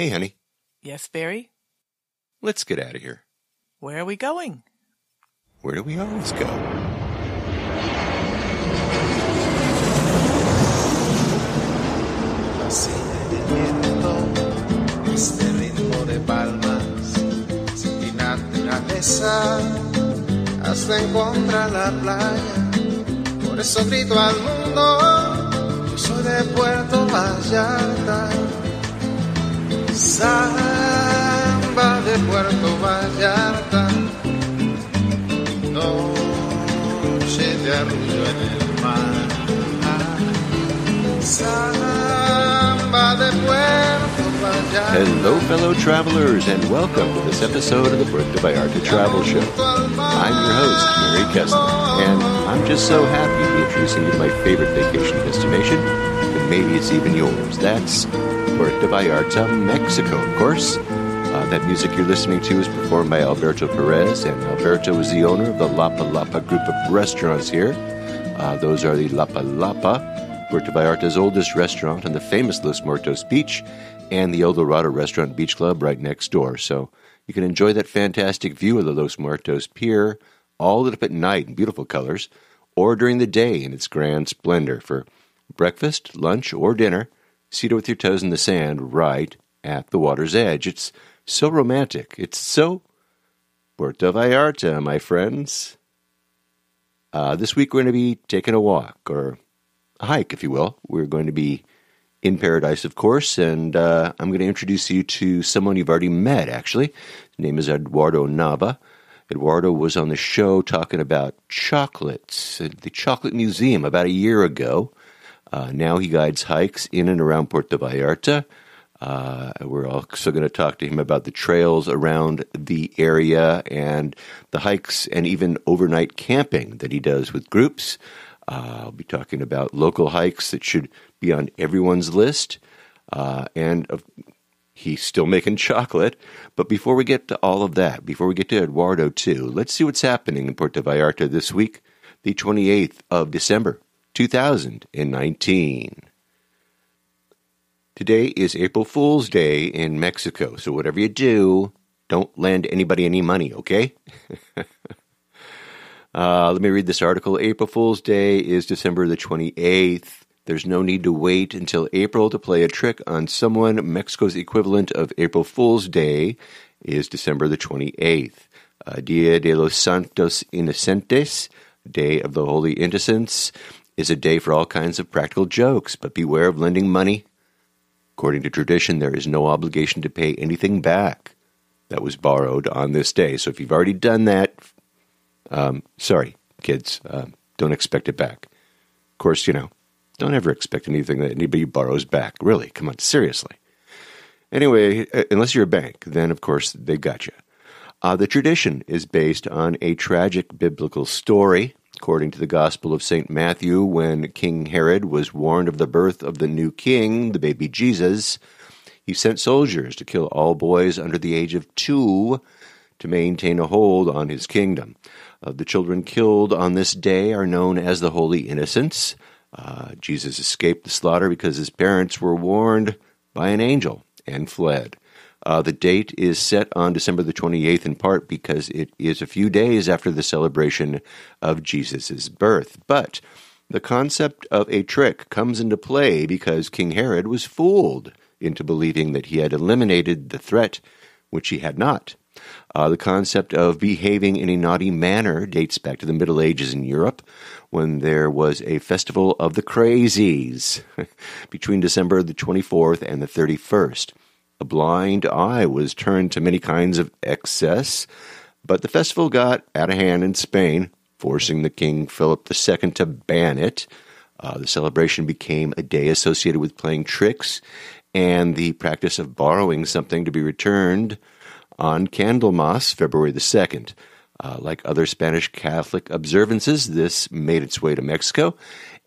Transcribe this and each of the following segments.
Hey, honey. Yes, Barry? Let's get out of here. Where are we going? Where do we always go? Este ritmo de palmas, sin naturaleza, hasta encontrar la playa. Por eso grito al mundo, yo soy de Puerto Vallarta. Samba de Puerto Vallarta, noche de arrullo en el mar. Samba de Puerto Vallarta. Hello, fellow travelers, and welcome to this episode of the Puerto Vallarta Travel Show. I'm your host, Mary Quetzal, and I'm just so happy to be introducing you to my favorite vacation destination, and maybe it's even yours. That's Puerto Vallarta, Mexico, of course. That music you're listening to is performed by Alberto Perez, and Alberto is the owner of the Lapa Lapa group of restaurants here. Those are the Lapa Lapa, Puerto Vallarta's oldest restaurant on the famous Los Muertos Beach, and the El Dorado Restaurant Beach Club right next door. So you can enjoy that fantastic view of the Los Muertos Pier, all lit up at night in beautiful colors, or during the day in its grand splendor for breakfast, lunch, or dinner, seated with your toes in the sand right at the water's edge. It's so romantic. It's so Puerto Vallarta, my friends. This week we're going to be taking a walk, or a hike, if you will. We're going to be in paradise, of course, and I'm going to introduce you to someone you've already met, actually. His name is Eduardo Nava. Eduardo was on the show talking about chocolates at the Chocolate Museum about a year ago. Now he guides hikes in and around Puerto Vallarta. We're also going to talk to him about the trails around the area and the hikes and even overnight camping that he does with groups. I'll be talking about local hikes that should be on everyone's list. He's still making chocolate. But before we get to all of that, before we get to Eduardo too, let's see what's happening in Puerto Vallarta this week, the 28th of December, 2019. Today is April Fool's Day in Mexico, so whatever you do, don't lend anybody any money, okay? Let me read this article. April Fool's Day is December the 28th. There's no need to wait until April to play a trick on someone. Mexico's equivalent of April Fool's Day is December the 28th. Dia de los Santos Inocentes, Day of the Holy Innocents, is a day for all kinds of practical jokes, but beware of lending money. According to tradition, there is no obligation to pay anything back that was borrowed on this day. So if you've already done that, sorry, kids, don't expect it back. Of course, don't ever expect anything that anybody borrows back. Really, come on, seriously. Anyway, unless you're a bank, then of course they got you. The tradition is based on a tragic biblical story. According to the Gospel of St. Matthew, when King Herod was warned of the birth of the new king, the baby Jesus, he sent soldiers to kill all boys under the age of 2 to maintain a hold on his kingdom. The children killed on this day are known as the Holy Innocents. Jesus escaped the slaughter because his parents were warned by an angel and fled. The date is set on December the 28th in part because it is a few days after the celebration of Jesus' birth. But the concept of a trick comes into play because King Herod was fooled into believing that he had eliminated the threat, which he had not. The concept of behaving in a naughty manner dates back to the Middle Ages in Europe, when there was a festival of the crazies between December the 24th and the 31st. A blind eye was turned to many kinds of excess, but the festival got out of hand in Spain, forcing the King Philip II to ban it. The celebration became a day associated with playing tricks and the practice of borrowing something to be returned on Candlemas, February the 2nd. Like other Spanish Catholic observances, this made its way to Mexico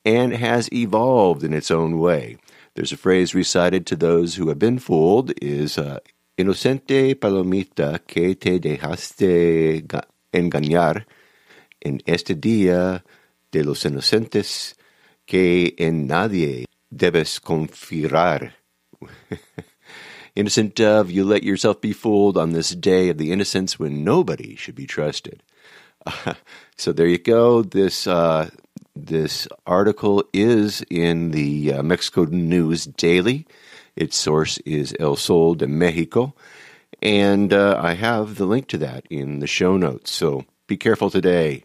and has evolved in its own way. There's a phrase recited to those who have been fooled is Inocente palomita que te dejaste engañar en este día de los inocentes que en nadie debes confiar. Innocent dove, you let yourself be fooled on this day of the innocents when nobody should be trusted. So there you go. This article is in the Mexico News Daily. Its source is El Sol de Mexico. And I have the link to that in the show notes. So be careful today.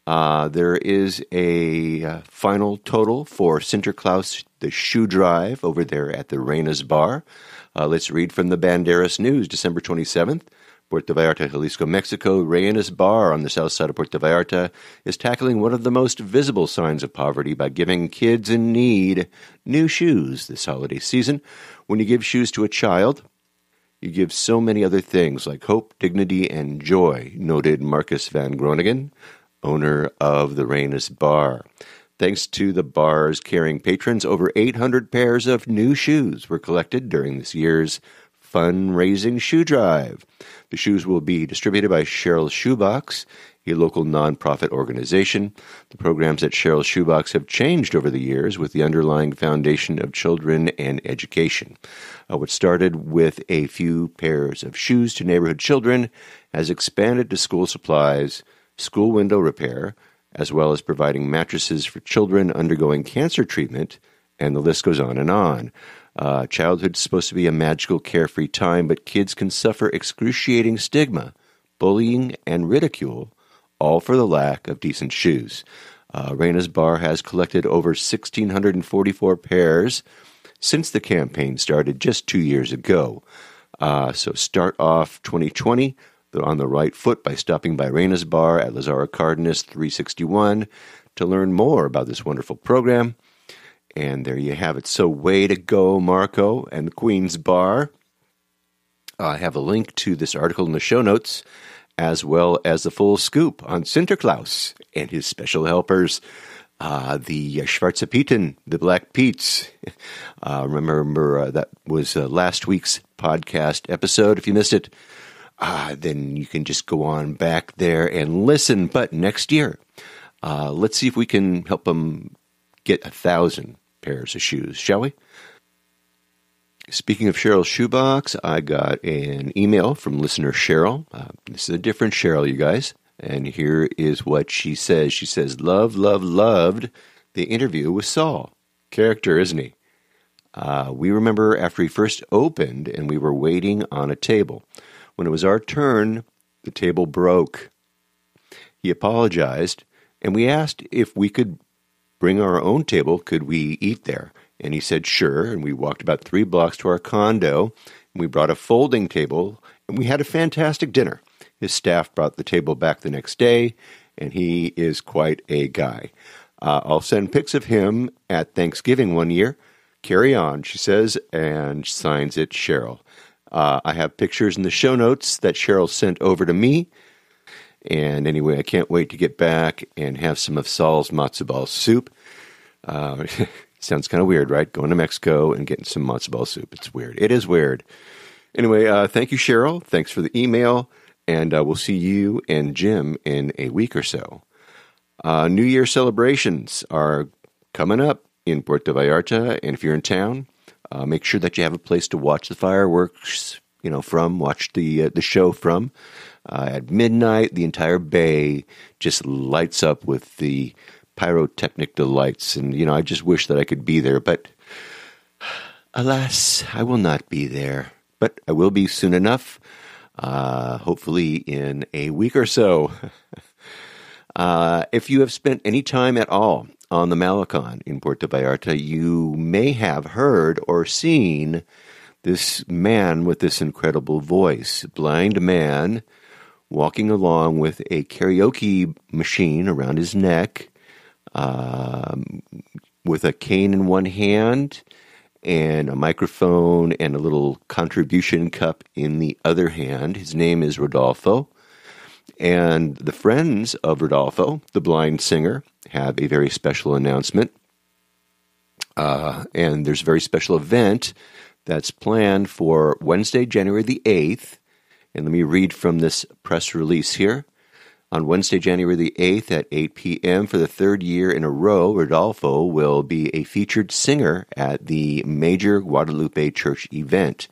There is a final total for Sinterklaas, the shoe drive, over there at the Reina's Bar. Let's read from the Banderas News, December 27th. Puerto Vallarta, Jalisco, Mexico. Reina's Bar on the south side of Puerto Vallarta is tackling one of the most visible signs of poverty by giving kids in need new shoes this holiday season. When you give shoes to a child, you give so many other things like hope, dignity, and joy, noted Marcus Van Groningen, owner of the Reina's Bar. Thanks to the bar's caring patrons, over 800 pairs of new shoes were collected during this year's fundraising shoe drive. The shoes will be distributed by Cheryl's Shoebox, a local nonprofit organization. The programs at Cheryl's Shoebox have changed over the years with the underlying foundation of children and education. What started with a few pairs of shoes to neighborhood children has expanded to school supplies, school window repair, as well as providing mattresses for children undergoing cancer treatment, and the list goes on and on. Childhood's supposed to be a magical, carefree time, but kids can suffer excruciating stigma, bullying, and ridicule, all for the lack of decent shoes. Reina's Bar has collected over 1,644 pairs since the campaign started just 2 years ago. So start off 2020 on the right foot by stopping by Reina's Bar at Lazaro Cardenas 361 to learn more about this wonderful program. And there you have it. So way to go, Marco and the Queen's Bar. I have a link to this article in the show notes, as well as the full scoop on Sinterklaas and his special helpers, the Schwarze Pieten, the Black Pete's. Remember, that was last week's podcast episode. If you missed it, then you can just go on back there and listen. But next year, let's see if we can help them get 1,000 pairs of shoes, shall we? Speaking of Cheryl's Shoebox, I got an email from listener Cheryl. This is a different Cheryl, you guys. And here is what she says. She says, loved the interview with Saul. Character, isn't he? We remember after he first opened and we were waiting on a table. When it was our turn, the table broke. He apologized, and we asked if we could bring our own table. Could we eat there? And he said, sure. And we walked about 3 blocks to our condo, and we brought a folding table, and we had a fantastic dinner. His staff brought the table back the next day, and he is quite a guy. I'll send pics of him at Thanksgiving one year. Carry on, she says, and signs it Cheryl. I have pictures in the show notes that Cheryl sent over to me. And anyway, I can't wait to get back and have some of Saul's matzo ball soup. Sounds kind of weird, right? Going to Mexico and getting some matzo ball soup. It's weird. It is weird. Anyway, thank you, Cheryl. Thanks for the email. And we'll see you and Jim in a week or so. New Year celebrations are coming up in Puerto Vallarta. And if you're in town, make sure that you have a place to watch the fireworks, watch the show from. At midnight, the entire bay just lights up with the pyrotechnic delights. And, I just wish that I could be there. But alas, I will not be there. But I will be soon enough, hopefully in a week or so. If you have spent any time at all on the Malecon in Puerto Vallarta, you may have heard or seen this man with this incredible voice, blind man, walking along with a karaoke machine around his neck, with a cane in one hand and a microphone and a little contribution cup in the other hand. His name is Rodolfo. And the friends of Rodolfo, the blind singer, have a very special announcement. And there's a very special event that's planned for Wednesday, January the 8th. And let me read from this press release here. On Wednesday, January the 8th at 8 p.m. for the third year in a row, Rodolfo will be a featured singer at the major Guadalupe Church event.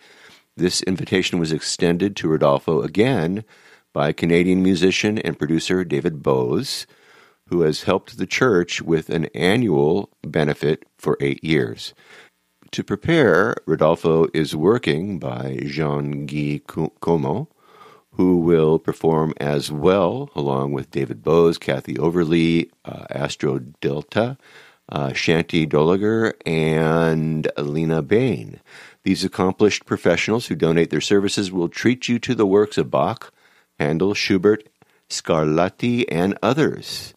This invitation was extended to Rodolfo again by Canadian musician and producer David Bose, who has helped the church with an annual benefit for 8 years. To prepare, Rodolfo is working by Jean-Guy Como, who will perform as well, along with David Bose, Kathy Overly, Astro Delta, Shanti Doliger, and Alina Bain. These accomplished professionals who donate their services will treat you to the works of Bach, Handel, Schubert, Scarlatti, and others.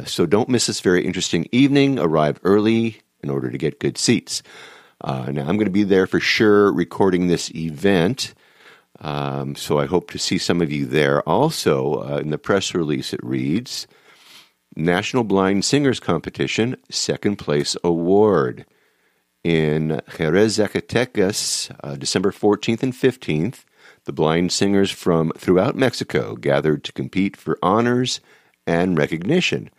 So don't miss this very interesting evening. Arrive early in order to get good seats. Now, I'm going to be there for sure recording this event. So I hope to see some of you there. Also, in the press release, it reads, National Blind Singers Competition, second place award. In Jerez, Zacatecas, December 14th and 15th, the blind singers from throughout Mexico gathered to compete for honors and recognition.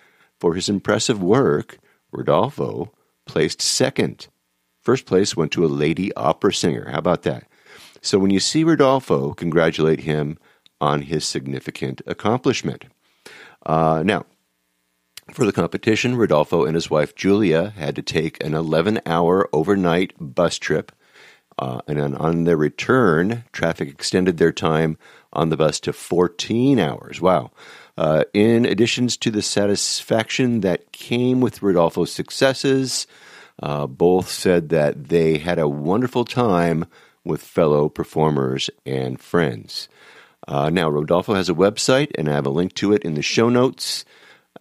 For his impressive work, Rodolfo placed second. First place went to a lady opera singer. How about that? So when you see Rodolfo, congratulate him on his significant accomplishment. Now, for the competition, Rodolfo and his wife Julia had to take an 11-hour overnight bus trip, and then on their return, traffic extended their time on the bus to 14 hours. Wow. In addition to the satisfaction that came with Rodolfo's successes, both said that they had a wonderful time with fellow performers and friends. Now, Rodolfo has a website, and I have a link to it in the show notes.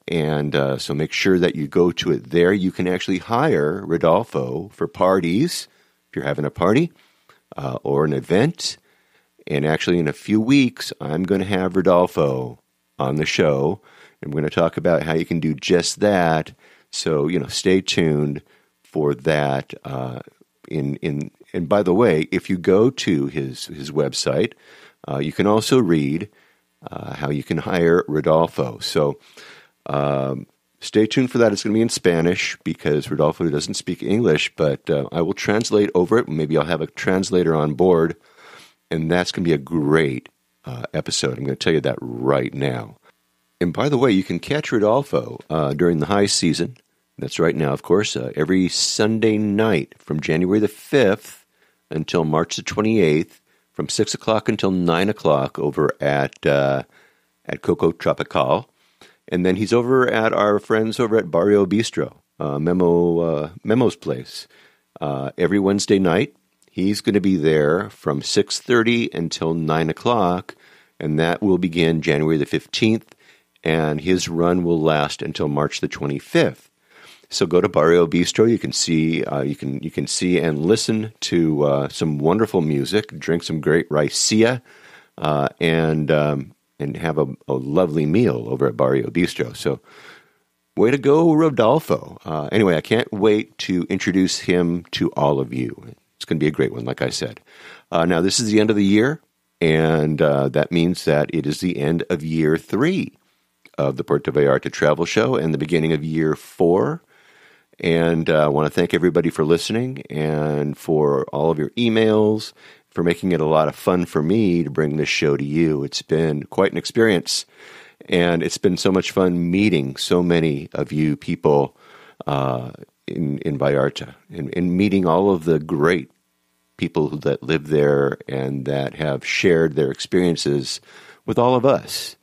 And so make sure that you go to it there. You can actually hire Rodolfo for parties, if you're having a party or an event. And actually, in a few weeks, I'm going to have Rodolfo on the show. And we're going to talk about how you can do just that. So, stay tuned for that. And by the way, if you go to his website, you can also read how you can hire Rodolfo. So stay tuned for that. It's going to be in Spanish because Rodolfo doesn't speak English, but I will translate over it. Maybe I'll have a translator on board, and that's going to be a great episode. I'm going to tell you that right now. And by the way, you can catch Rodolfo during the high season. That's right now, of course, every Sunday night from January the 5th until March the 28th, from 6 o'clock until 9 o'clock over at Coco Tropical. And then he's over at our friends over at Barrio Bistro, Memo's place. Every Wednesday night, he's going to be there from 6:30 until 9 o'clock, and that will begin January the 15th, and his run will last until March the 25th. So go to Barrio Bistro. You can see you can see and listen to some wonderful music, drink some great raicilla, and have a lovely meal over at Barrio Bistro. So way to go, Rodolfo. Anyway, I can't wait to introduce him to all of you. It's going to be a great one, like I said. Now, this is the end of the year, and that means that it is the end of year 3 of the Puerto Vallarta Travel Show and the beginning of year 4. And I want to thank everybody for listening and for all of your emails, for making it a lot of fun for me to bring this show to you. It's been quite an experience, and it's been so much fun meeting so many of you people in Vallarta and meeting all of the great people that live there and that have shared their experiences with all of us.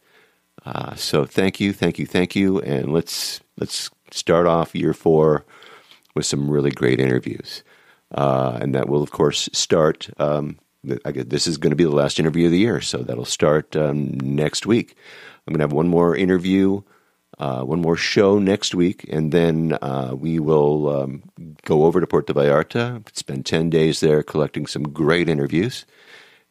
So thank you, and let's start off year 4 with some really great interviews. And that will, of course, start, this is going to be the last interview of the year, so that'll start next week. I'm going to have one more interview, one more show next week, and then we will go over to Puerto Vallarta, spend 10 days there collecting some great interviews,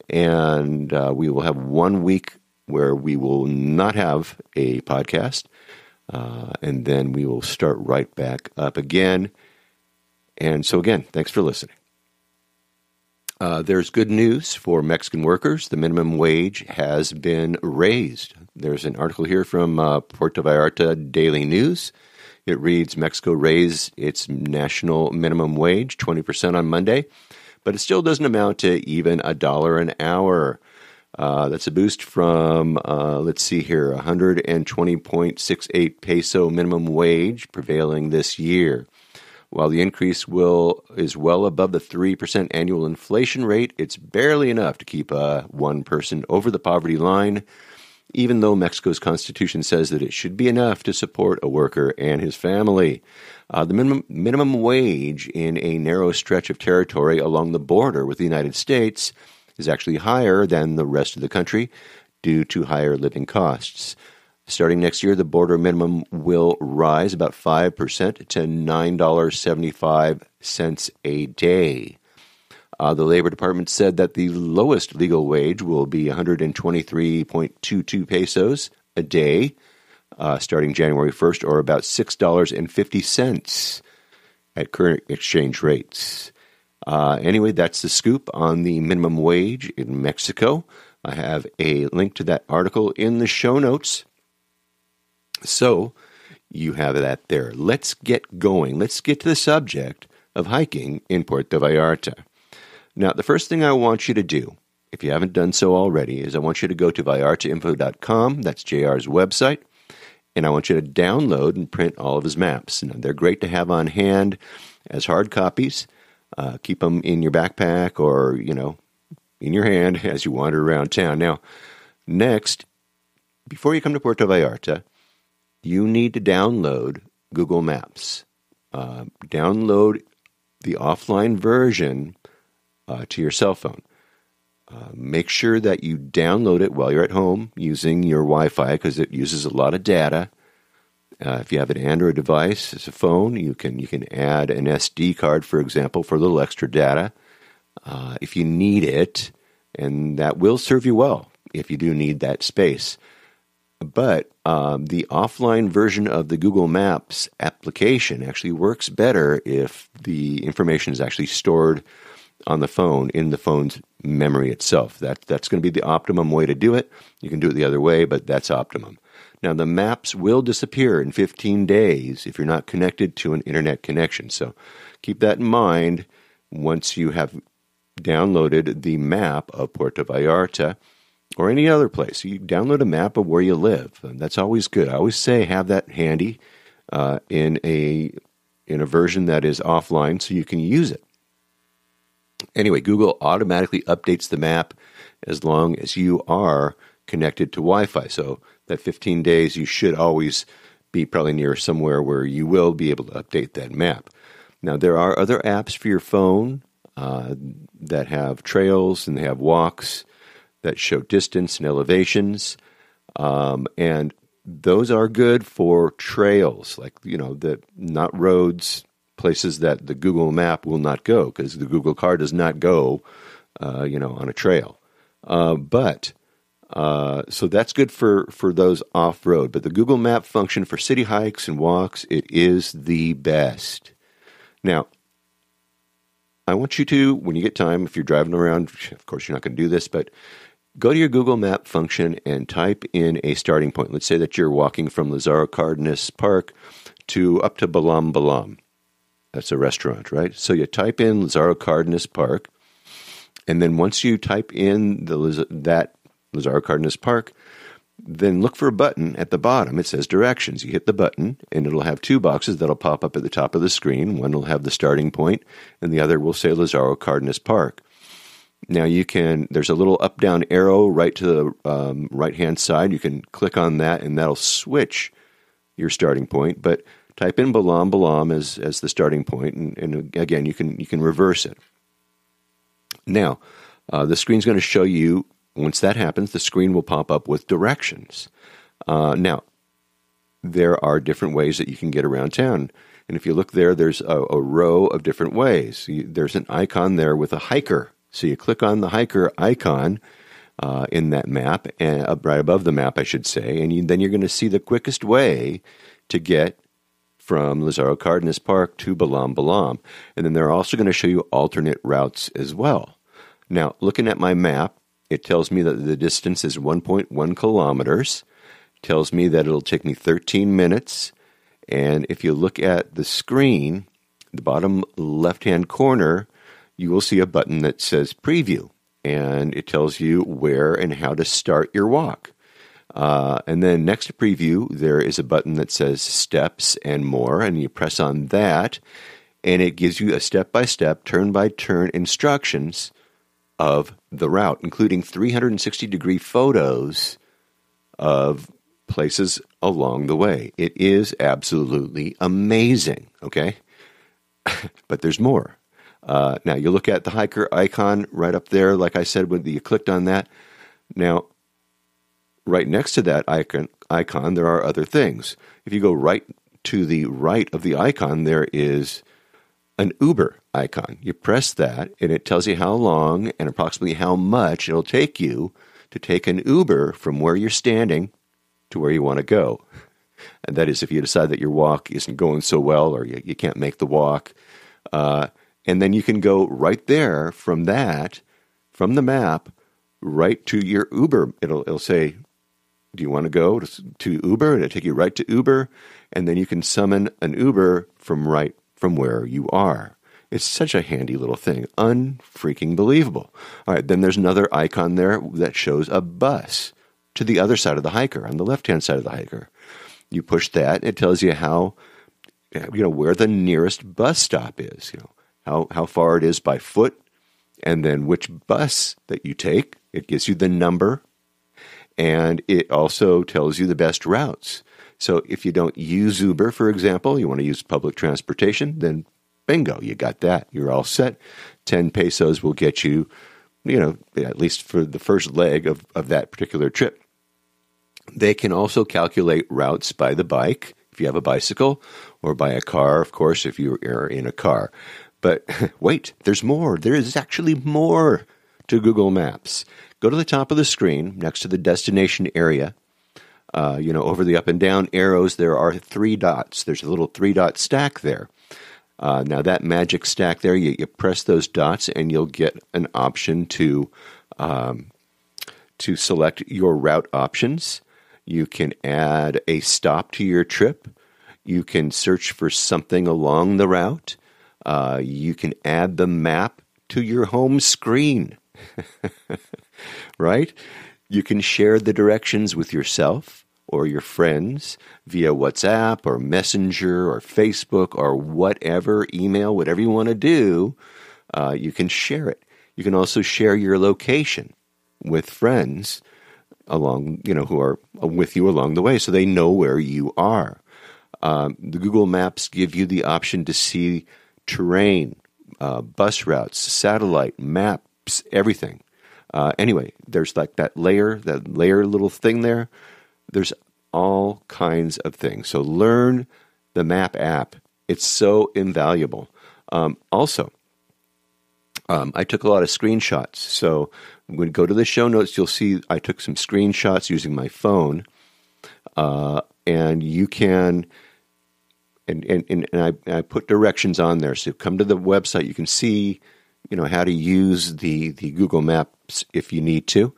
and we will have 1 week where we will not have a podcast, and then we will start right back up again. And so again, thanks for listening. There's good news for Mexican workers. The minimum wage has been raised. There's an article here from Puerto Vallarta Daily News. It reads, Mexico raised its national minimum wage 20% on Monday, but it still doesn't amount to even $1 an hour. That's a boost from, 120.68 peso minimum wage prevailing this year. While the increase is well above the 3% annual inflation rate, it's barely enough to keep one person over the poverty line, even though Mexico's constitution says that it should be enough to support a worker and his family. The minimum wage in a narrow stretch of territory along the border with the United States is actually higher than the rest of the country due to higher living costs. Starting next year, the border minimum will rise about 5% to $9.75 a day. The Labor Department said that the lowest legal wage will be 123.22 pesos a day starting January 1st, or about $6.50 at current exchange rates. Anyway, that's the scoop on the minimum wage in Mexico. I have a link to that article in the show notes. So you have that there. Let's get going. Let's get to the subject of hiking in Puerto Vallarta. Now, the first thing I want you to do, if you haven't done so already, is I want you to go to vallartainfo.com. That's JR's website. And I want you to download and print all of his maps. Now, they're great to have on hand as hard copies. Keep them in your backpack or, in your hand as you wander around town. Now, next, before you come to Puerto Vallarta, you need to download Google Maps. Download the offline version to your cell phone. Make sure that you download it while you're at home using your Wi-Fi because it uses a lot of data. If you have an Android device as a phone, you can add an SD card, for example, for a little extra data if you need it, and that will serve you well if you do need that space. But the offline version of the Google Maps application actually works better if the information is actually stored on the phone, in the phone's memory itself. That's going to be the optimum way to do it. You can do it the other way, but that's optimum. Now, the maps will disappear in 15 days if you're not connected to an internet connection. So keep that in mind once you have downloaded the map of Puerto Vallarta or any other place. You download a map of where you live. And that's always good. I always say have that handy in a version that is offline so you can use it. Anyway, Google automatically updates the map as long as you are connected to Wi-Fi. So that 15 days, you should always be probably near somewhere where you will be able to update that map. Now, there are other apps for your phone that have trails and they have walks that show distance and elevations. And those are good for trails, like, not roads, places that the Google map will not go because the Google car does not go, on a trail. So that's good for those off-road. But the Google Map function for city hikes and walks, it is the best. Now, I want you to, when you get time, if you're driving around, of course you're not going to do this, but go to your Google Map function and type in a starting point. Let's say that you're walking from Lazaro Cardenas Park up to Balam Balam. That's a restaurant, right? So you type in Lazaro Cardenas Park, and then once you type in that Lazaro Cardenas Park, then look for a button at the bottom. It says directions. You hit the button, and it'll have two boxes that'll pop up at the top of the screen. One will have the starting point, and the other will say Lazaro Cardenas Park. Now there's a little up-down arrow right to the right-hand side. You can click on that, and that'll switch your starting point. But type in Balam Balam as the starting point, and again, you can reverse it. Now, the screen's going to show you. Once that happens, the screen will pop up with directions. Now, there are different ways that you can get around town. And if you look there, there's a row of different ways. There's an icon there with a hiker. So you click on the hiker icon in that map, and right above the map, I should say, and then you're going to see the quickest way to get from Lazaro Cardenas Park to Balam Balam. And then they're also going to show you alternate routes as well. Now, looking at my map, it tells me that the distance is 1.1 kilometers. It tells me that it'll take me 13 minutes. And if you look at the screen, the bottom left-hand corner, you will see a button that says Preview. And it tells you where and how to start your walk. And then next to Preview, there is a button that says Steps and More. And you press on that, and it gives you a step-by-step, turn-by-turn instructions of the route, including 360-degree photos of places along the way. It is absolutely amazing, okay? But there's more. Now, you look at the hiker icon right up there, like I said, when you clicked on that. Now, right next to that icon, there are other things. If you go right to the right of the icon, there is an Uber icon. You press that, and it tells you how long and approximately how much it'll take you to take an Uber from where you're standing to where you want to go. And that is if you decide that your walk isn't going so well or you can't make the walk. And then you can go right there from that, from the map, right to your Uber. It'll say, do you want to go to Uber? And it'll take you right to Uber. And then you can summon an Uber from where you are. It's such a handy little thing. Unfreaking believable. All right, then there's another icon there that shows a bus to the other side of the hiker, on the left-hand side of the hiker. You push that, it tells you where the nearest bus stop is, how far it is by foot, and then which bus that you take. It gives you the number, and it also tells you the best routes. So if you don't use Uber, for example, you want to use public transportation, then bingo, you got that. You're all set. 10 pesos will get you, at least for the first leg of that particular trip. They can also calculate routes by the bike, if you have a bicycle, or by a car, of course, if you are in a car. But wait, there's more. There is actually more to Google Maps. Go to the top of the screen next to the destination area. Over the up and down arrows, there are 3 dots. There's a little 3-dot stack there. Now, that magic stack there, you press those dots, and you'll get an option to select your route options. You can add a stop to your trip. You can search for something along the route. You can add the map to your home screen, right? You can share the directions with yourself or your friends via WhatsApp or Messenger or Facebook or whatever, email, whatever you want to do. You can share it. You can also share your location with friends who are with you along the way, so they know where you are. The Google Maps give you the option to see terrain, bus routes, satellite, maps, everything. Anyway, there's like that layer little thing there. There's all kinds of things. So learn the map app. It's so invaluable. Also, I took a lot of screenshots. So when you go to the show notes, you'll see I took some screenshots using my phone. And you can, and I put directions on there. So come to the website, you can see, how to use the Google Maps if you need to.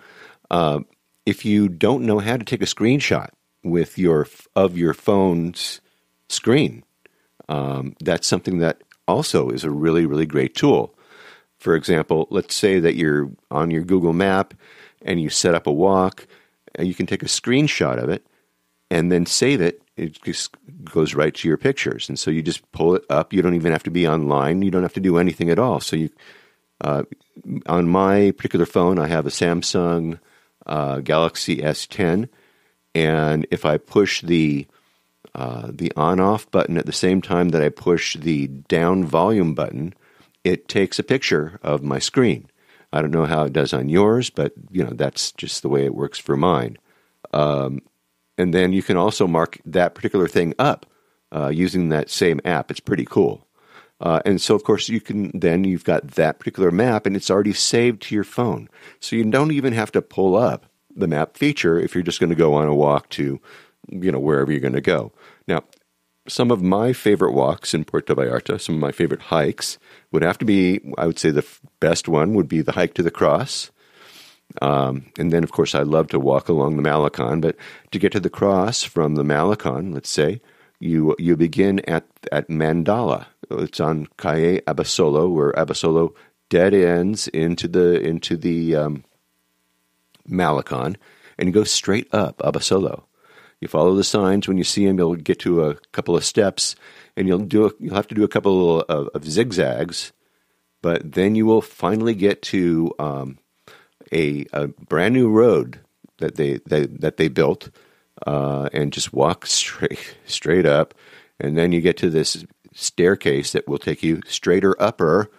If you don't know how to take a screenshot of your phone's screen, that's something that also is a really, really great tool. For example, let's say that you're on your Google Map and you set up a walk, and you can take a screenshot of it and then save it. It just goes right to your pictures. And so you just pull it up. You don't even have to be online. You don't have to do anything at all. So on my particular phone, I have a Samsung Galaxy S10. And if I push the on-off button at the same time that I push the down volume button, it takes a picture of my screen. I don't know how it does on yours, but that's just the way it works for mine. And then you can also mark that particular thing up using that same app. It's pretty cool. And so, of course, you've got that particular map, and it's already saved to your phone. So you don't even have to pull up the map feature if you're just going to go on a walk to, wherever you're going to go. Now, some of my favorite walks in Puerto Vallarta, some of my favorite hikes would have to be, I would say the best one would be the hike to the cross. And then, of course, I love to walk along the Malecon. But to get to the cross from the Malecon, let's say, you begin at Mandala. It's on Calle Abasolo, where Abasolo dead ends into the Malecon, and you go straight up Abasolo. You follow the signs. When you see them, you'll get to a couple of steps, and you'll have to do a couple of zigzags, but then you will finally get to a brand new road that they built, and just walk straight up, and then you get to this staircase that will take you straighter upper.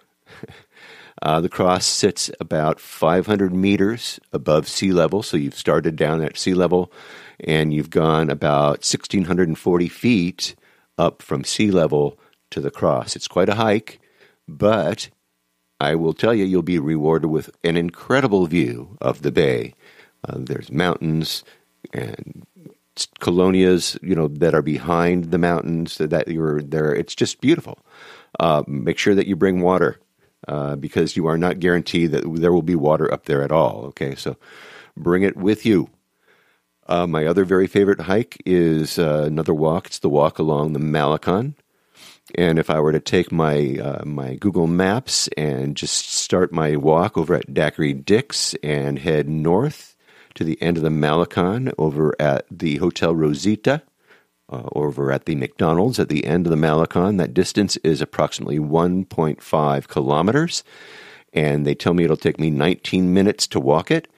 The cross sits about 500 meters above sea level, so you've started down at sea level, and you've gone about 1,640 feet up from sea level to the cross. It's quite a hike, but I will tell you, you'll be rewarded with an incredible view of the bay. There's mountains and colonias, that are behind the mountains that you're there. It's just beautiful. Make sure that you bring water, because you are not guaranteed that there will be water up there at all. Okay, so bring it with you. My other very favorite hike is another walk. It's the walk along the Malecon. And if I were to take my Google Maps and just start my walk over at Daiquiri Dick's and head north to the end of the Malecon over at the Hotel Rosita, over at the McDonald's at the end of the Malecon, that distance is approximately 1.5 kilometers. And they tell me it'll take me 19 minutes to walk it.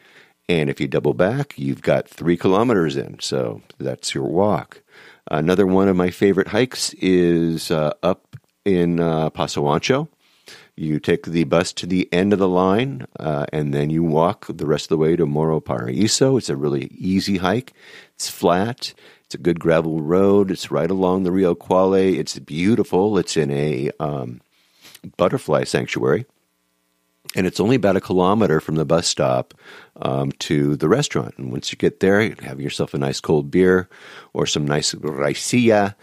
And if you double back, you've got 3 kilometers in. So that's your walk. Another one of my favorite hikes is up in Paso Ancho. You take the bus to the end of the line, and then you walk the rest of the way to Morro Paraíso. It's a really easy hike. It's flat. It's a good gravel road. It's right along the Rio Quale. It's beautiful. It's in a butterfly sanctuary. And it's only about 1 kilometer from the bus stop to the restaurant. And once you get there, you have yourself a nice cold beer or some nice raicilla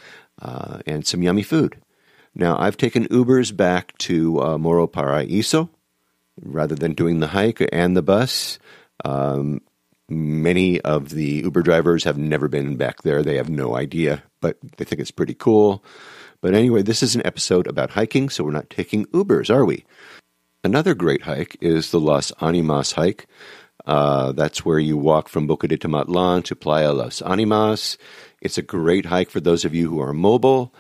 and some yummy food. Now, I've taken Ubers back to Morro Paraíso rather than doing the hike and the bus. Many of the Uber drivers have never been back there. They have no idea, but they think it's pretty cool. But anyway, this is an episode about hiking, so we're not taking Ubers, are we? Another great hike is the Las Animas Hike. That's where you walk from Boca de Tomatlan to Playa Las Animas. It's a great hike for those of you who are mobile.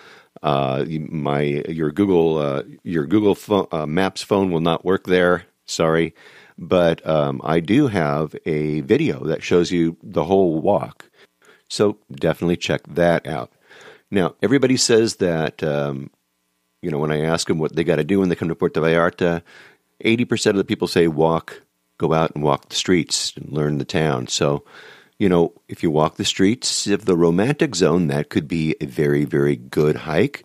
Your Google Maps phone will not work there. Sorry. But I do have a video that shows you the whole walk. So definitely check that out. Now, everybody says that, when I ask them what they got to do when they come to Puerto Vallarta, 80% of the people say go out and walk the streets and learn the town. So, if you walk the streets of the romantic zone, that could be a very, very good hike.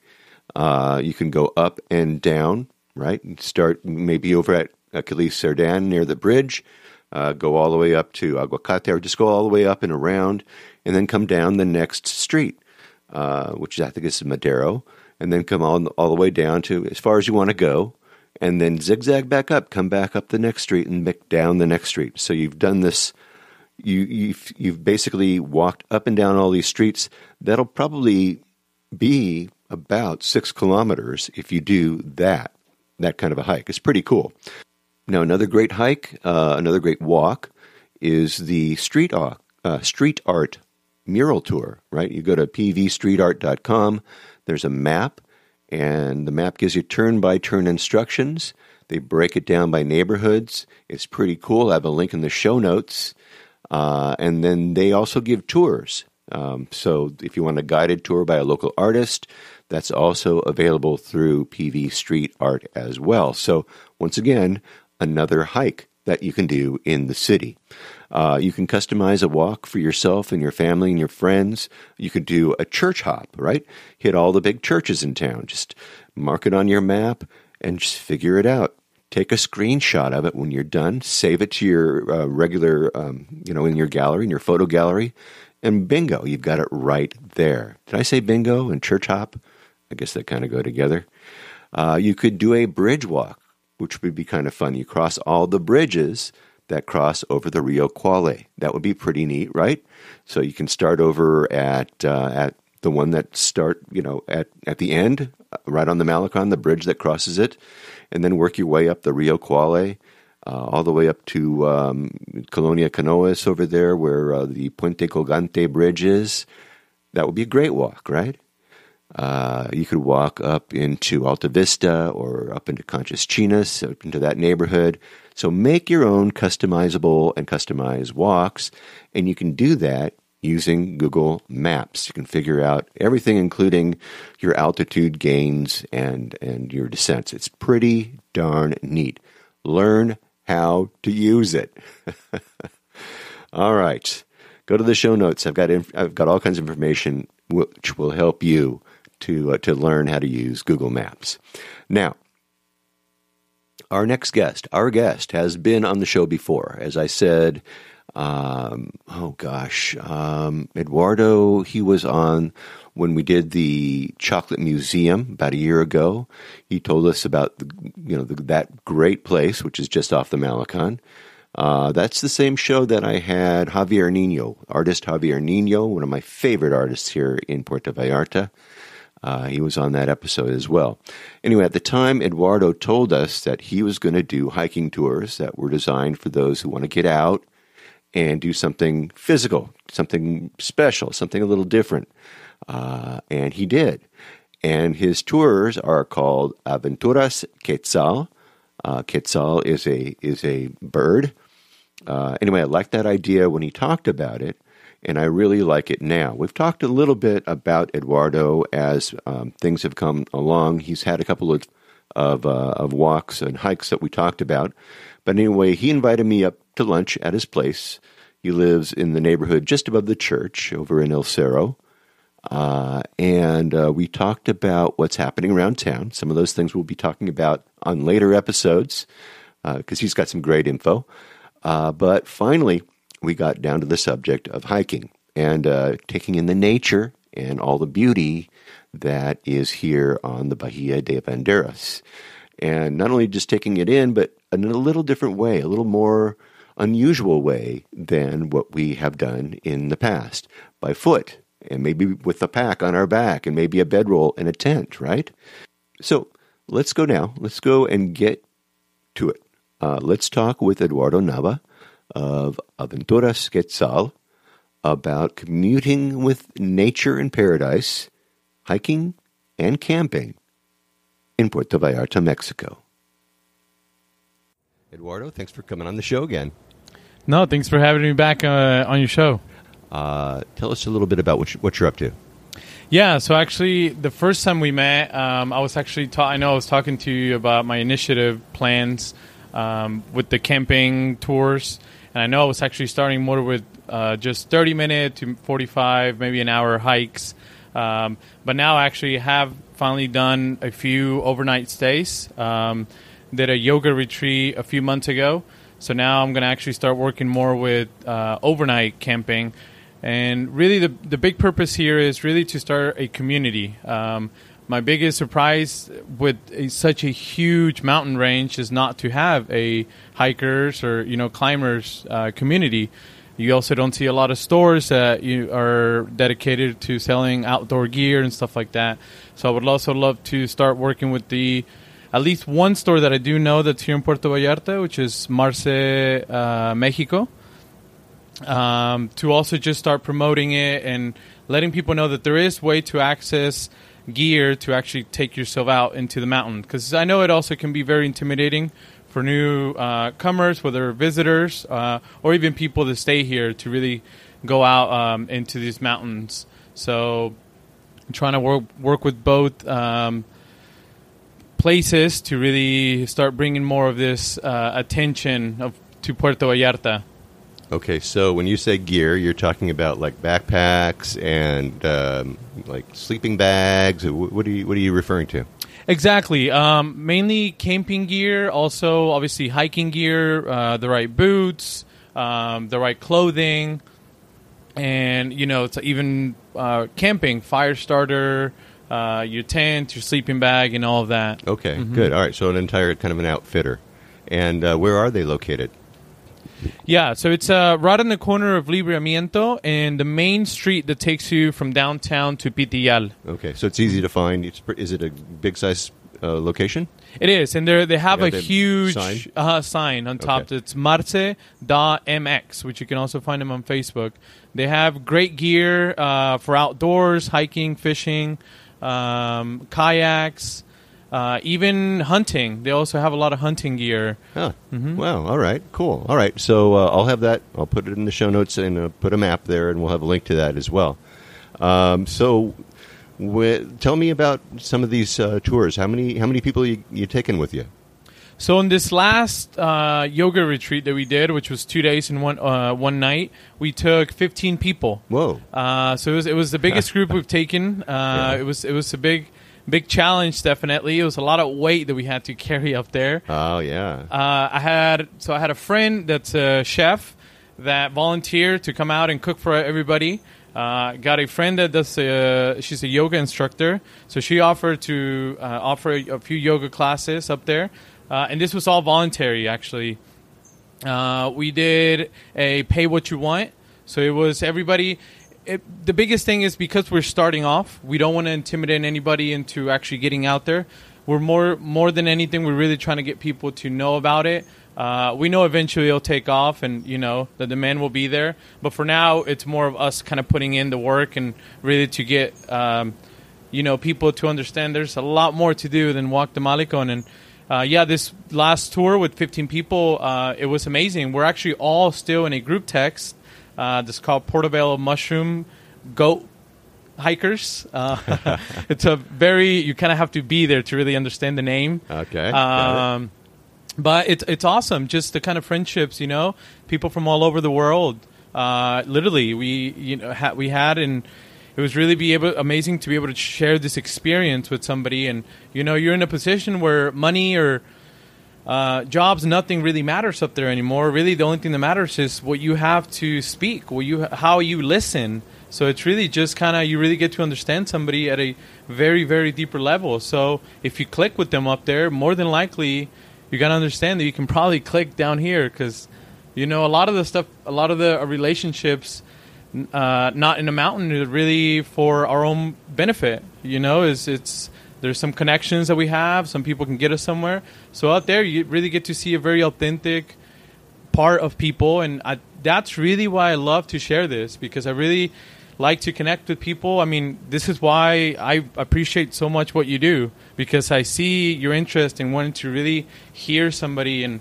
You can go up and down, right? And start maybe over at Achilles Cerdan near the bridge, go all the way up to Aguacate, or just go all the way up and around, and then come down the next street, which I think is Madero, and then come all the way down to as far as you want to go, and then zigzag back up, come back up the next street, and back down the next street. So you've done this. You've basically walked up and down all these streets. That'll probably be about 6 kilometers if you do that kind of a hike. It's pretty cool. Now, another great hike, another great walk is the street art mural tour, right? You go to pvstreetart.com. There's a map, and the map gives you turn-by-turn instructions. They break it down by neighborhoods. It's pretty cool. I have a link in the show notes. And then they also give tours. So if you want a guided tour by a local artist, that's also available through PV Street Art as well. So once again, another hike that you can do in the city. You can customize a walk for yourself and your family and your friends. You could do a church hop, right? Hit all the big churches in town. Just mark it on your map and just figure it out. Take a screenshot of it when you're done. Save it to your regular, in your gallery, in your photo gallery, And bingo, you've got it right there. Did I say bingo and church hop? I guess they kind of go together. You could do a bridge walk, which would be kind of fun. You cross all the bridges that cross over the Rio Quale. That would be pretty neat, right? So you can start over at the one that start, at the end, right on the Malecon, the bridge that crosses it, and then work your way up the Rio Quale, all the way up to Colonia Canoas over there, where the Puente Colgante Bridge is. That would be a great walk, right? You could walk up into Alta Vista or up into Conchas Chinas, up into that neighborhood. So make your own customizable and customized walks, and you can do that using Google Maps. You can figure out everything, including your altitude gains and your descents. It's pretty darn neat. Learn how to use it. All right. Go to the show notes. I've got all kinds of information which will help you to learn how to use Google Maps. Now, our guest has been on the show before. As I said, Eduardo, he was on when we did the Chocolate Museum about a year ago. He told us about that great place, which is just off the Malecon. That's the same show that I had Javier Nino, artist Javier Nino, one of my favorite artists here in Puerto Vallarta. He was on that episode as well. Anyway, at the time, Eduardo told us that he was going to do hiking tours that were designed for those who want to get out and do something physical, something special, something a little different. And he did. And his tours are called Aventuras Quetzal. Quetzal is a bird. Anyway, I liked that idea when he talked about it, and I really like it now. We've talked a little bit about Eduardo as things have come along. He's had a couple of walks and hikes that we talked about. But anyway, he invited me up to lunch at his place. He lives in the neighborhood just above the church over in El Cerro. And we talked about what's happening around town. Some of those things we'll be talking about on later episodes because he's got some great info. But finally, we got down to the subject of hiking and taking in the nature and all the beauty that is here on the Bahia de Banderas. And not only just taking it in, but in a little different way, a little more unusual way than what we have done in the past, by foot, and maybe with a pack on our back, and maybe a bedroll and a tent, right? So let's go now. Let's go and get to it. Let's talk with Eduardo Nava of Aventuras Quetzal about commuting with nature in paradise, hiking and camping in Puerto Vallarta, Mexico. Eduardo, thanks for coming on the show again. No, thanks for having me back on your show. Tell us a little bit about what you're up to. Yeah, so actually, the first time we met, I was actually I was talking to you about my initiative plans with the camping tours, and I know I was actually starting more with just 30-minute to 45, maybe an hour hikes, but now I actually have finally done a few overnight stays. Did a yoga retreat a few months ago, so now I'm going to actually start working more with overnight camping. And really the big purpose here is really to start a community. My biggest surprise with such a huge mountain range is not to have a hikers or climbers community. You also don't see a lot of stores that are dedicated to selling outdoor gear and stuff like that. So I would also love to start working with at least one store that I do know that's here in Puerto Vallarta, which is Marce, Mexico. To also just start promoting it and letting people know that there is way to access gear to actually take yourself out into the mountain. Because I know it also can be very intimidating for new comers, whether visitors or even people that stay here to really go out into these mountains. So I'm trying to work with both places to really start bringing more of this attention to Puerto Vallarta. Okay, so when you say gear, you're talking about like backpacks and like sleeping bags. What are you referring to? Exactly. Mainly camping gear, also obviously hiking gear, the right boots, the right clothing, and it's even camping, fire starter, your tent, your sleeping bag, and all of that. Okay, good. All right, so an entire kind of an outfitter. And where are they located? Yeah, so it's right on the corner of Libramiento and the main street that takes you from downtown to Pitillal. Okay, so it's easy to find. Is it a big size location? It is, and they have a the huge sign? sign on top. Okay. It's Marce.mx, which you can also find them on Facebook. They have great gear for outdoors, hiking, fishing, kayaks, even hunting. They also have a lot of hunting gear. Huh. Wow, all right, cool. All right, so I'll have that. I'll put it in the show notes and put a map there, and we'll have a link to that as well. Tell me about some of these tours. How many people you taking with you? So in this last yoga retreat that we did, which was 2 days and one night, we took 15 people. Whoa! So it was the biggest group we've taken. Yeah. It was a big challenge. Definitely, it was a lot of weight that we had to carry up there. Oh yeah. I had a friend that's a chef that volunteered to come out and cook for everybody. Got a friend that does she's a yoga instructor, so she offered to offer a few yoga classes up there, and this was all voluntary actually. We did a pay what you want, so it was everybody. The biggest thing is because we're starting off, we don't want to intimidate anybody into actually getting out there. We're more than anything, we're really trying to get people to know about it. We know eventually it'll take off and, the demand will be there. But for now, it's more of us kind of putting in the work and really to get, people to understand there's a lot more to do than walk the Malecon. And, this last tour with 15 people, it was amazing. We're actually all still in a group text that's called Portobello Mushroom Goat Hikers. It's you kind of have to be there to really understand the name. Okay. Got it. But it's awesome, just the kind of friendships, people from all over the world. Literally, we had, and it was really amazing to be able to share this experience with somebody. And you're in a position where money or jobs, nothing really matters up there anymore. Really, the only thing that matters is what you have to speak, how you listen. So it's really just kind of you really get to understand somebody at a very, very deeper level. So if you click with them up there, more than likely, you got to understand that you can probably click down here because, a lot of the relationships, not in the mountain, are really for our own benefit. There's some connections that we have. Some people can get us somewhere. So out there, you really get to see a very authentic part of people. And that's really why I love to share this, because I really like to connect with people. I mean, this is why I appreciate so much what you do, because I see your interest in wanting to really hear somebody and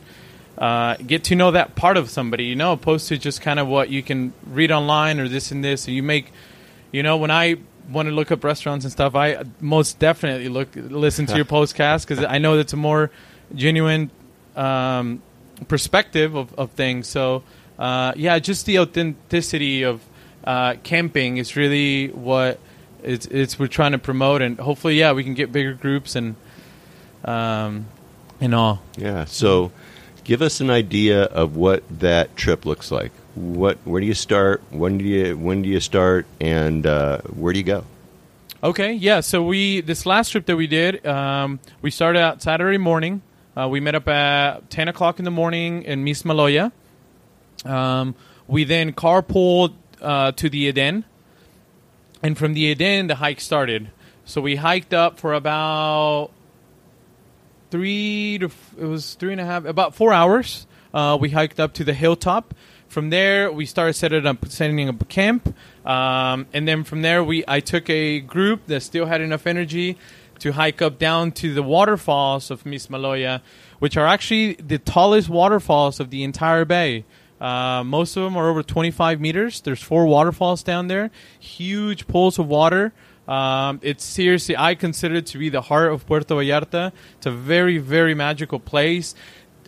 get to know that part of somebody, opposed to just kind of what you can read online or this and this. And you make, when I want to look up restaurants and stuff, I most definitely listen to your podcast because I know that's a more genuine perspective of things. So, just the authenticity of camping is really what we're trying to promote, and hopefully, we can get bigger groups and all. Yeah. So, give us an idea of what that trip looks like. Where do you start? When do you start? And where do you go? Okay. Yeah. So this last trip that we did, we started out Saturday morning. We met up at 10 o'clock in the morning in Mismaloya. We then carpooled to the Eden, and from the Eden, the hike started. So we hiked up for about about 4 hours. We hiked up to the hilltop. From there, we started setting up a camp, and then from there, I took a group that still had enough energy to hike up down to the waterfalls of Mismaloya, which are actually the tallest waterfalls of the entire bay. Most of them are over 25 meters. There's 4 waterfalls down there, huge pools of water. It's seriously, I consider it to be the heart of Puerto Vallarta. It's a very, very magical place,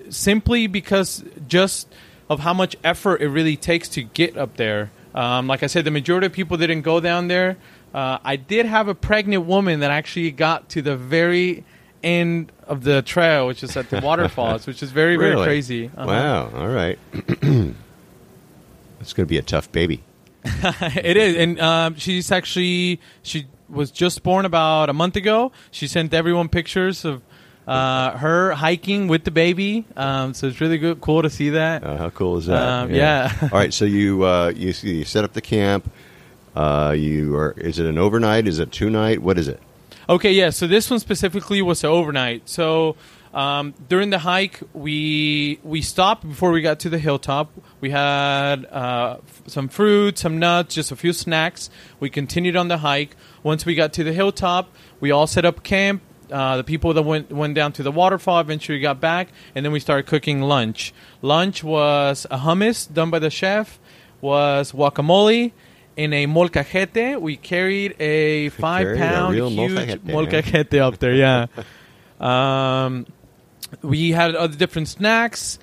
simply because just of how much effort it really takes to get up there. Like I said, the majority of people didn't go down there. I did have a pregnant woman that actually got to the very end of the trail, which is at the waterfalls, which is very, very crazy. Wow. All right. It's going to be a tough baby. It is, and she was just born about a month ago. She sent everyone pictures of her hiking with the baby. So it's really good, cool to see that. How cool is that? Yeah. All right, so you set up the camp. Is it an overnight? Is it 2-night? What is it? Okay, yeah. So this one specifically was an overnight. So during the hike, we stopped before we got to the hilltop. We had some fruit, some nuts, just a few snacks. We continued on the hike. Once we got to the hilltop, we all set up camp. The people that went down to the waterfall eventually got back, and then we started cooking lunch. Lunch was a hummus done by the chef, was guacamole, in a molcajete. We carried a 5-pound huge molcajete up there, yeah. We had other different snacks,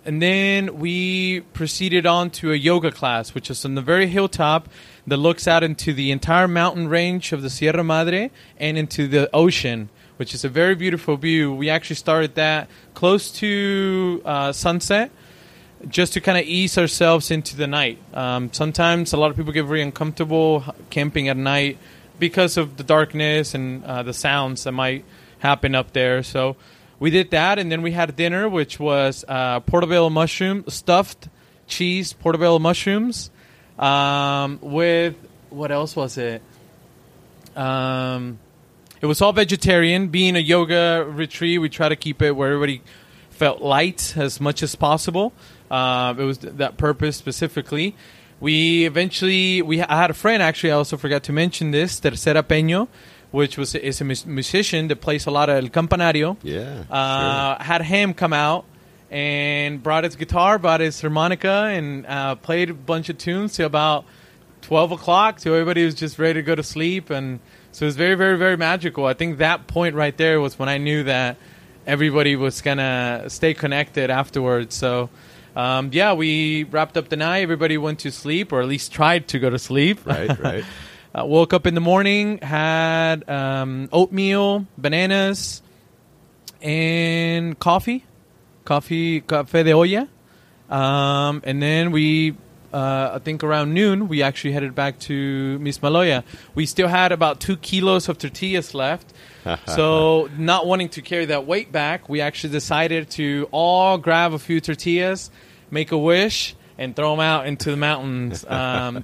and then we proceeded on to a yoga class, which is on the very hilltop that looks out into the entire mountain range of the Sierra Madre and into the ocean, which is a very beautiful view. We actually started that close to sunset, just to kind of ease ourselves into the night. Sometimes a lot of people get very uncomfortable camping at night because of the darkness and the sounds that might happen up there. So we did that, and then we had dinner, which was portobello mushroom, stuffed cheese portobello mushrooms with, what else was it? It was all vegetarian. Being a yoga retreat, we try to keep it where everybody felt light as much as possible. It was that purpose specifically. I had a friend, actually, I also forgot to mention this, Tercera Peño, which is a musician that plays a lot of El Campanario. Yeah, sure. Had him come out and brought his guitar, brought his harmonica, and played a bunch of tunes till about 12 o'clock, till everybody was just ready to go to sleep. And so it was very, very, very magical. I think that point right there was when I knew that everybody was going to stay connected afterwards. So, we wrapped up the night. Everybody went to sleep, or at least tried to go to sleep. Right. Woke up in the morning, had oatmeal, bananas, and coffee de olla. And then we, I think around noon, we actually headed back to Mismaloya. We still had about 2 kilos of tortillas left. So not wanting to carry that weight back, we actually decided to all grab a few tortillas, make a wish, and throw them out into the mountains.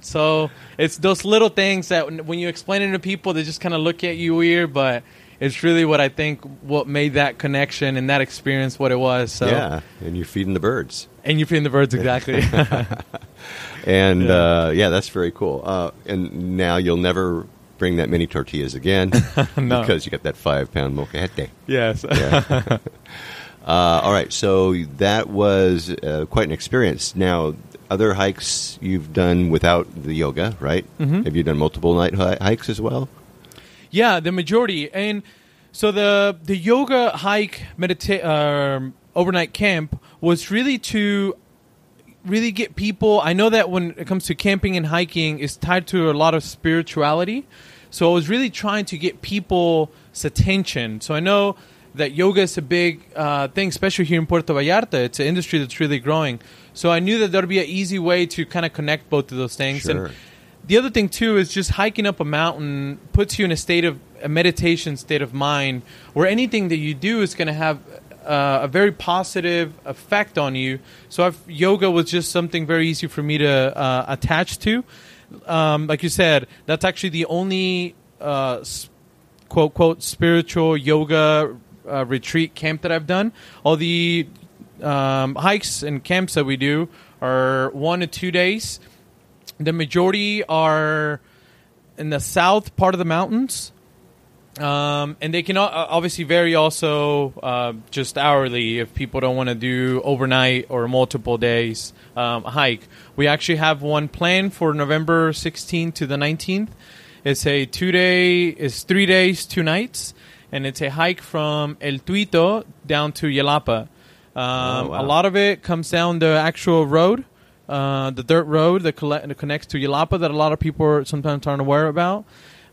So it's those little things that when you explain it to people, they just kind of look at you weird, but it's really what I think what made that connection and that experience what it was. So. Yeah, and you're feeding the birds. And you're feeding the birds, exactly. And, that's very cool. And now you'll never bring that many tortillas again No. because you got that 5-pound molcajete. Yes. Yeah. All right, so that was quite an experience. Now, other hikes you've done without the yoga, right? Mm-hmm. Have you done multiple night hikes as well? Yeah, the majority. And so the yoga hike overnight camp was really to really get people. I know that when it comes to camping and hiking, it's tied to a lot of spirituality. So I was really trying to get people's attention. So I know that yoga is a big thing, especially here in Puerto Vallarta. It's an industry that's really growing. So I knew that there would be an easy way to kind of connect both of those things. Sure. And the other thing, too, is just hiking up a mountain puts you in a meditation state of mind where anything that you do is going to have a very positive effect on you. So yoga was just something very easy for me to attach to. Like you said, that's actually the only quote, quote, spiritual yoga retreat camp that I've done. All the hikes and camps that we do are 1 to 2 days. The majority are in the south part of the mountains. And they can obviously vary also just hourly if people don't want to do overnight or multiple days hike. We actually have one planned for November 16th to the 19th. It's a 3 days, 2 nights, and it's a hike from El Tuito down to Yelapa. Wow. A lot of it comes down the actual road, the dirt road that connects to Yelapa that a lot of people sometimes aren't aware about.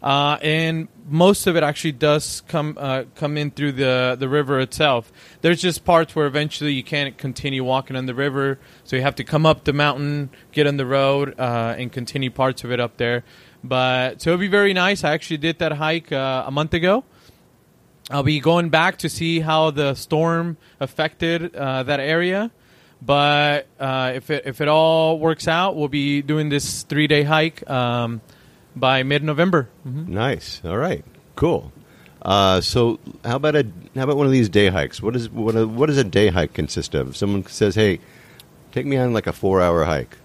and most of it actually does come in through the river itself. There's just parts where eventually you can't continue walking on the river, so you have to come up the mountain, get on the road, and continue parts of it up there. But so it'll be very nice. I actually did that hike a month ago. I'll be going back to see how the storm affected that area. But if it all works out, we'll be doing this 3-day hike by mid-November. Mm-hmm. Nice. All right. Cool. So how about one of these day hikes? What does a day hike consist of? If someone says, "Hey, take me on like a 4-hour hike."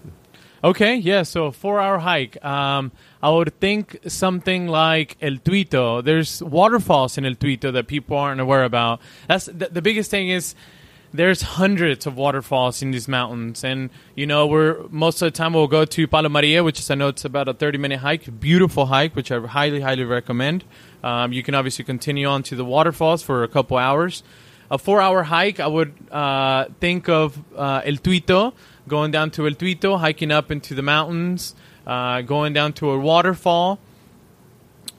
Okay, yeah, so a 4-hour hike. I would think something like El Tuito. There's waterfalls in El Tuito that people aren't aware about. That's the biggest thing is there's hundreds of waterfalls in these mountains. And, most of the time we'll go to Palo Maria, which is, I know it's about a 30-minute hike. Beautiful hike, which I highly, highly recommend. You can obviously continue on to the waterfalls for a couple hours. A 4-hour hike, I would think of El Tuito, going down to El Tuito, hiking up into the mountains, going down to a waterfall,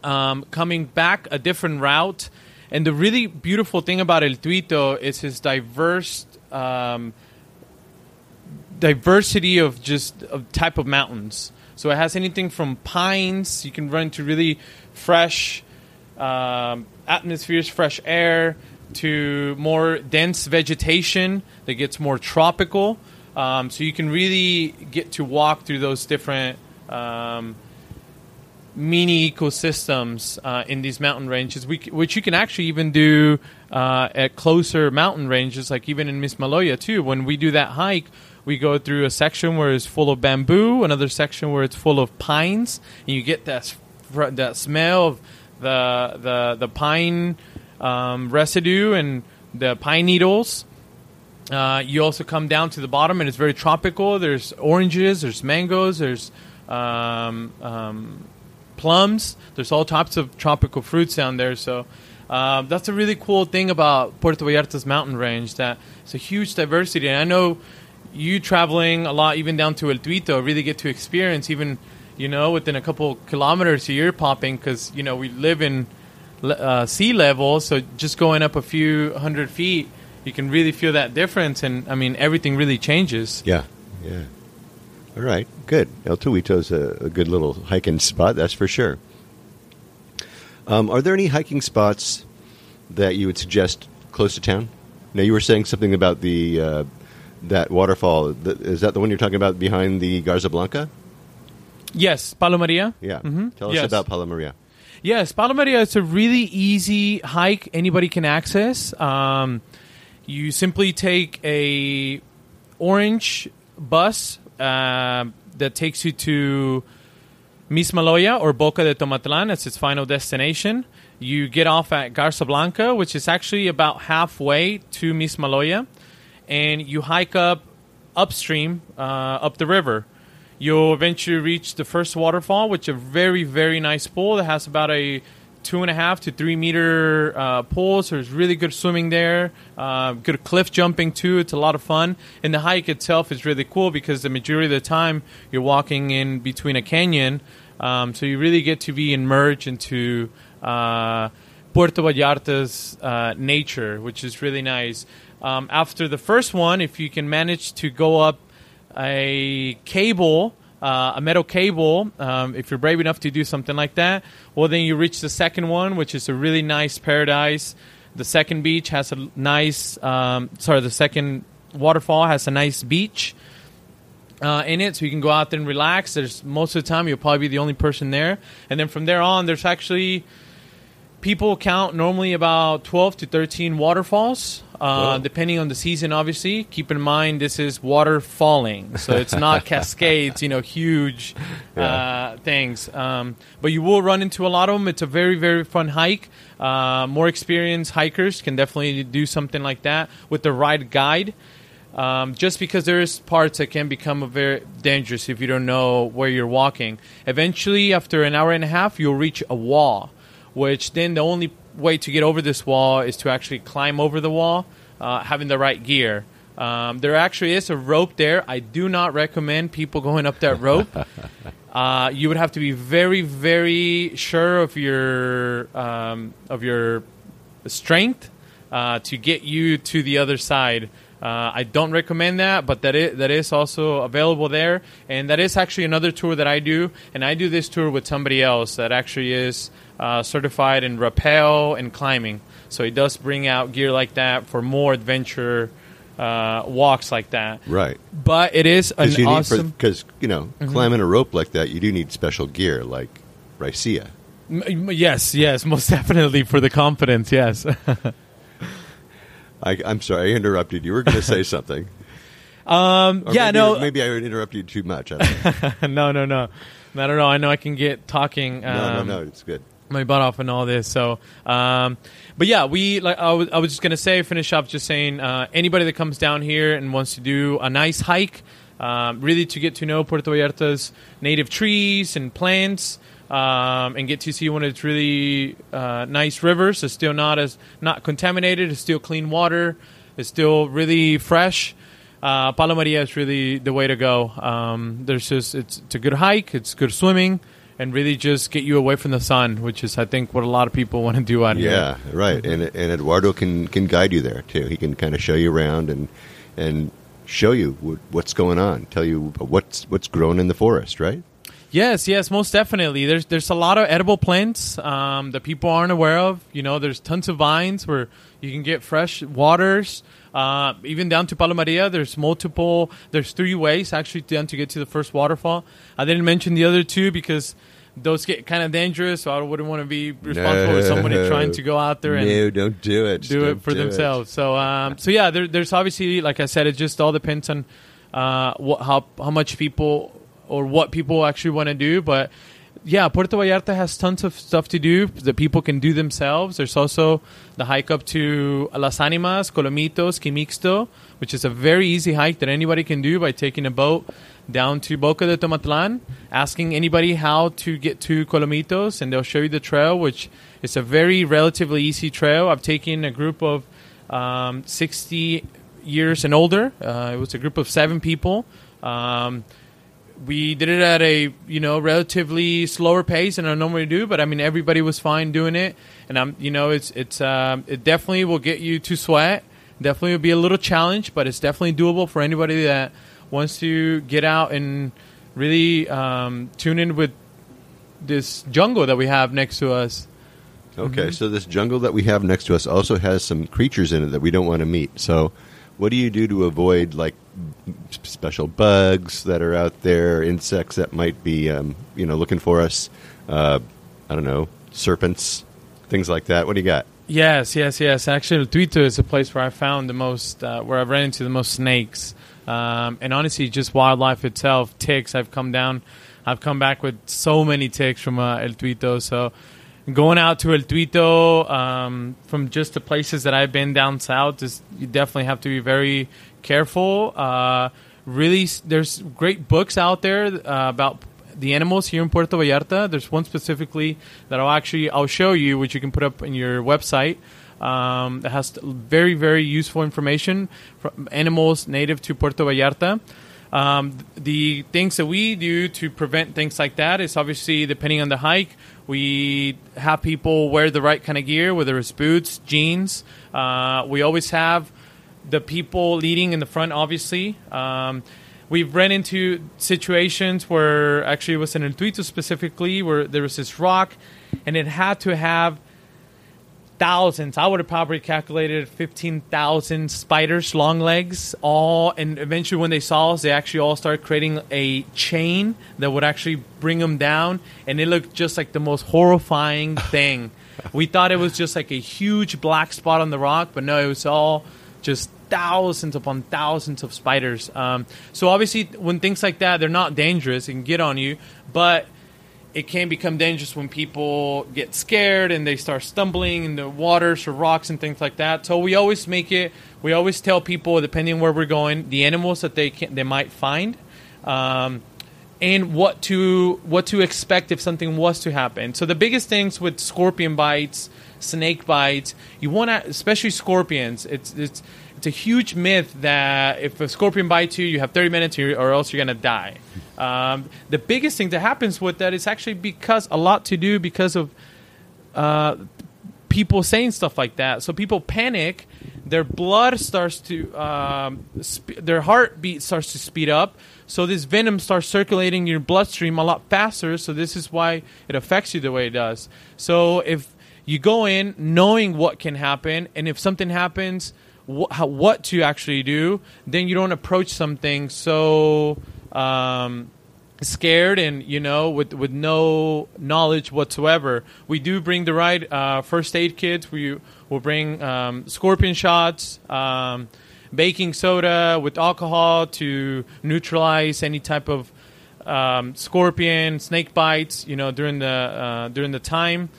coming back a different route. And the really beautiful thing about El Tuito is his diversity of type of mountains. So it has anything from pines, you can run to really fresh atmospheres, fresh air, to more dense vegetation that gets more tropical. So you can really get to walk through those different mini ecosystems in these mountain ranges, which you can actually even do at closer mountain ranges, like even in Mismaloya too. When we do that hike, we go through a section where it's full of bamboo, another section where it's full of pines, and you get that smell of the pine residue and the pine needles. You also come down to the bottom, and it's very tropical. There's oranges, there's mangoes, there's plums. There's all types of tropical fruits down there. So that's a really cool thing about Puerto Vallarta's mountain range, that it's a huge diversity. And I know you traveling a lot, even down to El Tuito, really get to experience even, within a couple kilometers of ear popping, because, we live in sea level. So just going up a few 100 feet, you can really feel that difference, and everything really changes. Yeah. All right, good. El Tuito's a good little hiking spot, that's for sure. Are there any hiking spots that you would suggest close to town? Now, you were saying something about the that waterfall. Is that the one you're talking about behind the Garza Blanca? Yes, Palo Maria. Yeah. Mm-hmm. Tell us about Palo Maria. Yes, Palo Maria is a really easy hike anybody can access. You simply take a orange bus that takes you to Mismaloya or Boca de Tomatlan as its final destination. You get off at Garza Blanca, which is actually about halfway to Mismaloya, and you hike upstream up the river. You'll eventually reach the first waterfall, which is a very, very nice pool that has about a 2.5 to 3 meter pool, so there's really good swimming there. Good cliff jumping too. It's a lot of fun. And the hike itself is really cool because the majority of the time you're walking in between a canyon, so you really get to be immersed into Puerto Vallarta's nature, which is really nice. After the first one, if you can manage to go up a cable, a metal cable, if you're brave enough to do something like that, well, then you reach the second one, which is a really nice paradise. The second beach has a nice, the second waterfall has a nice beach in it, so you can go out there and relax. There's most of the time you'll probably be the only person there, and then from there on, there's actually people count normally about 12 to 13 waterfalls, depending on the season, obviously. Keep in mind, this is water falling, so it's not cascades, huge things. But you will run into a lot of them. It's a very, very fun hike. More experienced hikers can definitely do something like that with the right guide. Just because there's parts that can become very dangerous if you don't know where you're walking. Eventually, after an hour and a half, you'll reach a wall, which then the only way to get over this wall is to actually climb over the wall, having the right gear. There actually is a rope there. I do not recommend people going up that rope. you would have to be very, very sure of your strength to get you to the other side. I don't recommend that, but that is also available there. And that is actually another tour that I do. And I do this tour with somebody else that actually is certified in rappel and climbing. So he does bring out gear like that for more adventure walks like that. Right. But it is an awesome... Because, climbing a rope like that, you do need special gear like raicilla. Yes, most definitely for the confidence, yes. I'm sorry, I interrupted. You were going to say something. Maybe I interrupted you too much. I don't know. No. Not at all. I know I can get talking. No, it's good. My butt off and all this. So, but yeah, I was just gonna finish up just saying, anybody that comes down here and wants to do a nice hike, really to get to know Puerto Vallarta's native trees and plants, and get to see one of its really nice rivers. It's still not contaminated. It's still clean water. It's still really fresh. Palo Maria is really the way to go. It's a good hike. It's good swimming. And really just get you away from the sun, which is, I think, what a lot of people want to do out here. Yeah, right. And Eduardo can guide you there, too. He can kind of show you around and show you what's going on, tell you what's growing in the forest, right? Yes, most definitely. There's a lot of edible plants that people aren't aware of. There's tons of vines where you can get fresh waters. Even down to Palo Maria, there's 3 ways actually down to get to the first waterfall. I didn't mention the other 2 because those get kind of dangerous, so I wouldn't want to be responsible for somebody trying to go out there and don't do it. Do it for themselves. So yeah, there's obviously, like I said, it just all depends on how much people or what people actually want to do. But yeah, Puerto Vallarta has tons of stuff to do that people can do themselves. There's also the hike up to Las Animas, Colomitos, Quimixto, which is a very easy hike that anybody can do by taking a boat down to Boca de Tomatlan, asking anybody how to get to Colomitos, and they'll show you the trail, which is a very relatively easy trail. I've taken a group of 60 years and older. It was a group of 7 people. We did it at a relatively slower pace than I normally do, but I mean everybody was fine doing it, and it definitely will get you to sweat. Definitely will be a little challenge, but it's definitely doable for anybody that wants to get out and really tune in with this jungle that we have next to us. Okay, so this jungle that we have next to us also has some creatures in it that we don't want to meet. So what do you do to avoid, like, special bugs that are out there, insects that might be, looking for us? I don't know, serpents, things like that. What do you got? Yes. Actually, El Tuito is a place where I found the most, where I've ran into the most snakes. And honestly, just wildlife itself, ticks. I've come back with so many ticks from El Tuito. So going out to El Tuito from just the places that I've been down south, you definitely have to be very careful. Really, there's great books out there about the animals here in Puerto Vallarta. There's one specifically that I'll show you, which you can put up in your website. That has very, very useful information from animals native to Puerto Vallarta. The things that we do to prevent things like that is obviously, depending on the hike, we have people wear the right kind of gear, whether it's boots, jeans. We always have the people leading in the front, obviously. We've run into situations where, actually it was in El Tuito specifically, where there was this rock, and it had to have thousands. I would have probably calculated 15,000 spiders, long legs, and eventually when they saw us, they actually all started creating a chain that would actually bring them down, and it looked just like the most horrifying thing. We thought it was just like a huge black spot on the rock, but no, it was all just thousands upon thousands of spiders. So obviously, when things like that, they're not dangerous, it can get on you, but it can become dangerous when people get scared and they start stumbling in the waters or rocks and things like that. So we always tell people, depending on where we're going, the animals that they might find, and what to expect if something was to happen. So the biggest things with scorpion bites, snake bites, you want to, especially scorpions, it's a huge myth that if a scorpion bites you, you have 30 minutes or else you're going to die. The biggest thing that happens with that is actually because of people saying stuff like that. So people panic, their blood starts to, their heartbeat starts to speed up. So this venom starts circulating in your bloodstream a lot faster. So this is why it affects you the way it does. So if you go in knowing what can happen, and if something happens, what to actually do, then you don't approach something so scared and with no knowledge whatsoever. We do bring the right first aid kits. We will bring scorpion shots, baking soda with alcohol to neutralize any type of scorpion, snake bites, during the time.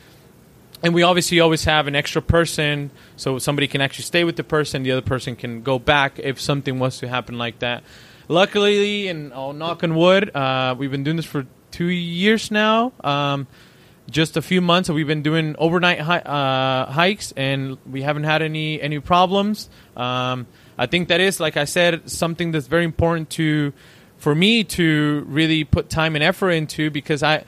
And we obviously always have an extra person, so somebody can actually stay with the person. The other person can go back if something was to happen like that. Luckily, and I'll knock on wood, we've been doing this for 2 years now. Just a few months, we've been doing overnight hikes, and we haven't had any problems. I think that is, like I said, something that's very important for me to really put time and effort into, because I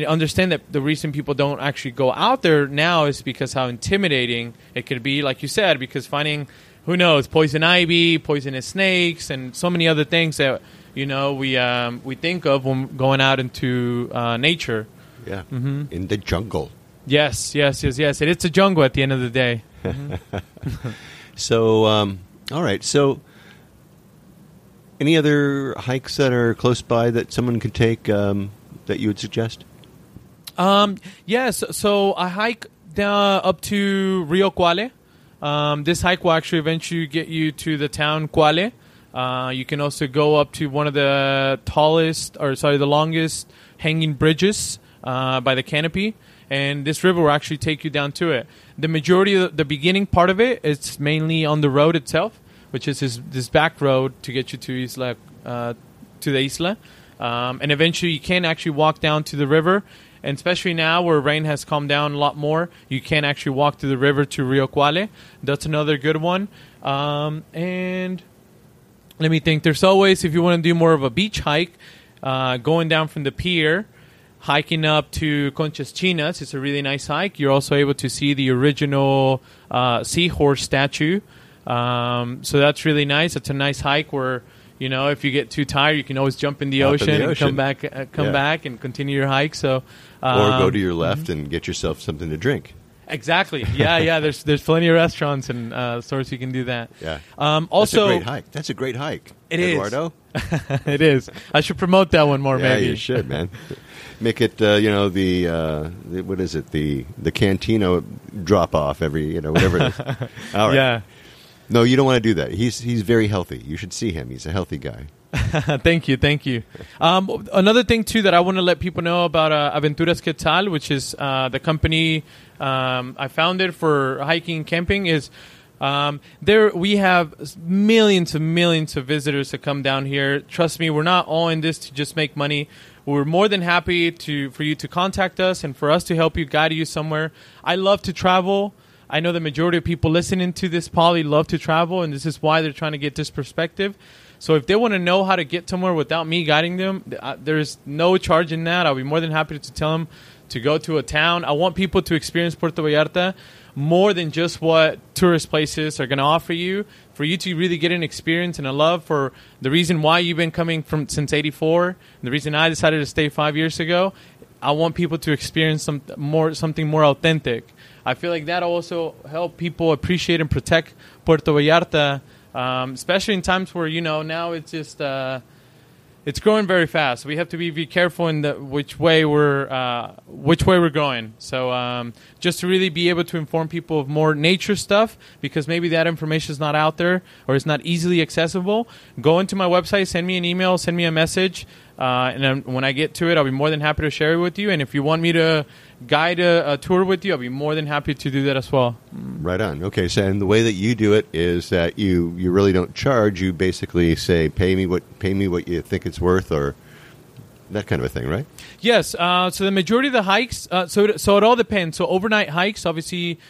understand that the reason people don't actually go out there now is because how intimidating it could be, like you said, because finding, who knows, poison ivy, poisonous snakes, and so many other things that we think of when going out into nature. Yeah, in the jungle. Yes. It is a jungle at the end of the day. So, all right. So, any other hikes that are close by that someone could take that you would suggest? Yes. So I hike down up to Rio Quale. This hike will actually eventually get you to the town Quale. You can also go up to one of the the longest hanging bridges by the canopy. And this river will actually take you down to it. The majority of the beginning part of it is mainly on the road itself, which is this back road to get you to the Isla. And eventually you can actually walk down to the river. And especially now where rain has calmed down a lot more, you can actually walk to the river to Rio Quale. That's another good one. And let me think. There's always, if you want to do more of a beach hike, going down from the pier, hiking up to Conchas Chinas. It's a really nice hike. You're also able to see the original seahorse statue. So that's really nice. It's a nice hike where, if you get too tired, you can always jump in the ocean and come back and continue your hike. So, or go to your left and get yourself something to drink. Exactly. Yeah. There's plenty of restaurants and stores you can do that. Yeah. Also, That's a great hike. It Eduardo? Is. It is. I should promote that one more. Maybe you should, man. Make it the what is it, the Cantino drop off every whatever it is. All right. Yeah. No, you don't want to do that. He's very healthy. You should see him. He's a healthy guy. Thank you. Another thing, too, that I want to let people know about Aventuras Quetzal, which is the company I founded for hiking and camping, is there we have millions and millions of visitors that come down here. Trust me, we're not all in this to just make money. We're more than happy for you to contact us and for us to help you, guide you somewhere. I love to travel. I know the majority of people listening to this probably love to travel, and this is why they're trying to get this perspective. So if they want to know how to get somewhere without me guiding them, there's no charge in that. I'll be more than happy to tell them to go to a town. I want people to experience Puerto Vallarta more than just what tourist places are going to offer you, for you to really get an experience and a love for the reason why you've been coming since '84, and the reason I decided to stay 5 years ago. I want people to experience something more authentic. I feel like that also help people appreciate and protect Puerto Vallarta, especially in times where now it's just it's growing very fast. We have to be careful in which way we're going. So just to really be able to inform people of more nature stuff, because maybe that information is not out there or it's not easily accessible. Go into my website, send me an email, send me a message. And then when I get to it, I'll be more than happy to share it with you. And if you want me to guide a tour with you, I'll be more than happy to do that as well. Right on. Okay, so and the way that you do it is that you really don't charge. You basically say, pay me what you think it's worth, or that kind of a thing, right? Yes. So the majority of the hikes, so it all depends. So overnight hikes, obviously,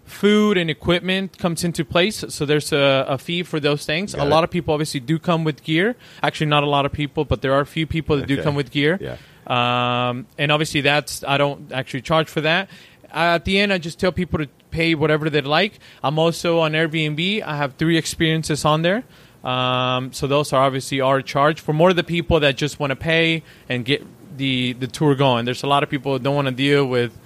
food and equipment comes into place. So there's a fee for those things. Got a lot of people obviously do come with gear. Actually, not a lot of people, but there are a few people that do come with gear. Yeah. And obviously I don't actually charge for that. At the end, I just tell people to pay whatever they'd like. I'm also on Airbnb. I have 3 experiences on there. So those are obviously our charge for more of the people that just want to pay and get the tour going. There's a lot of people that don't want to deal with,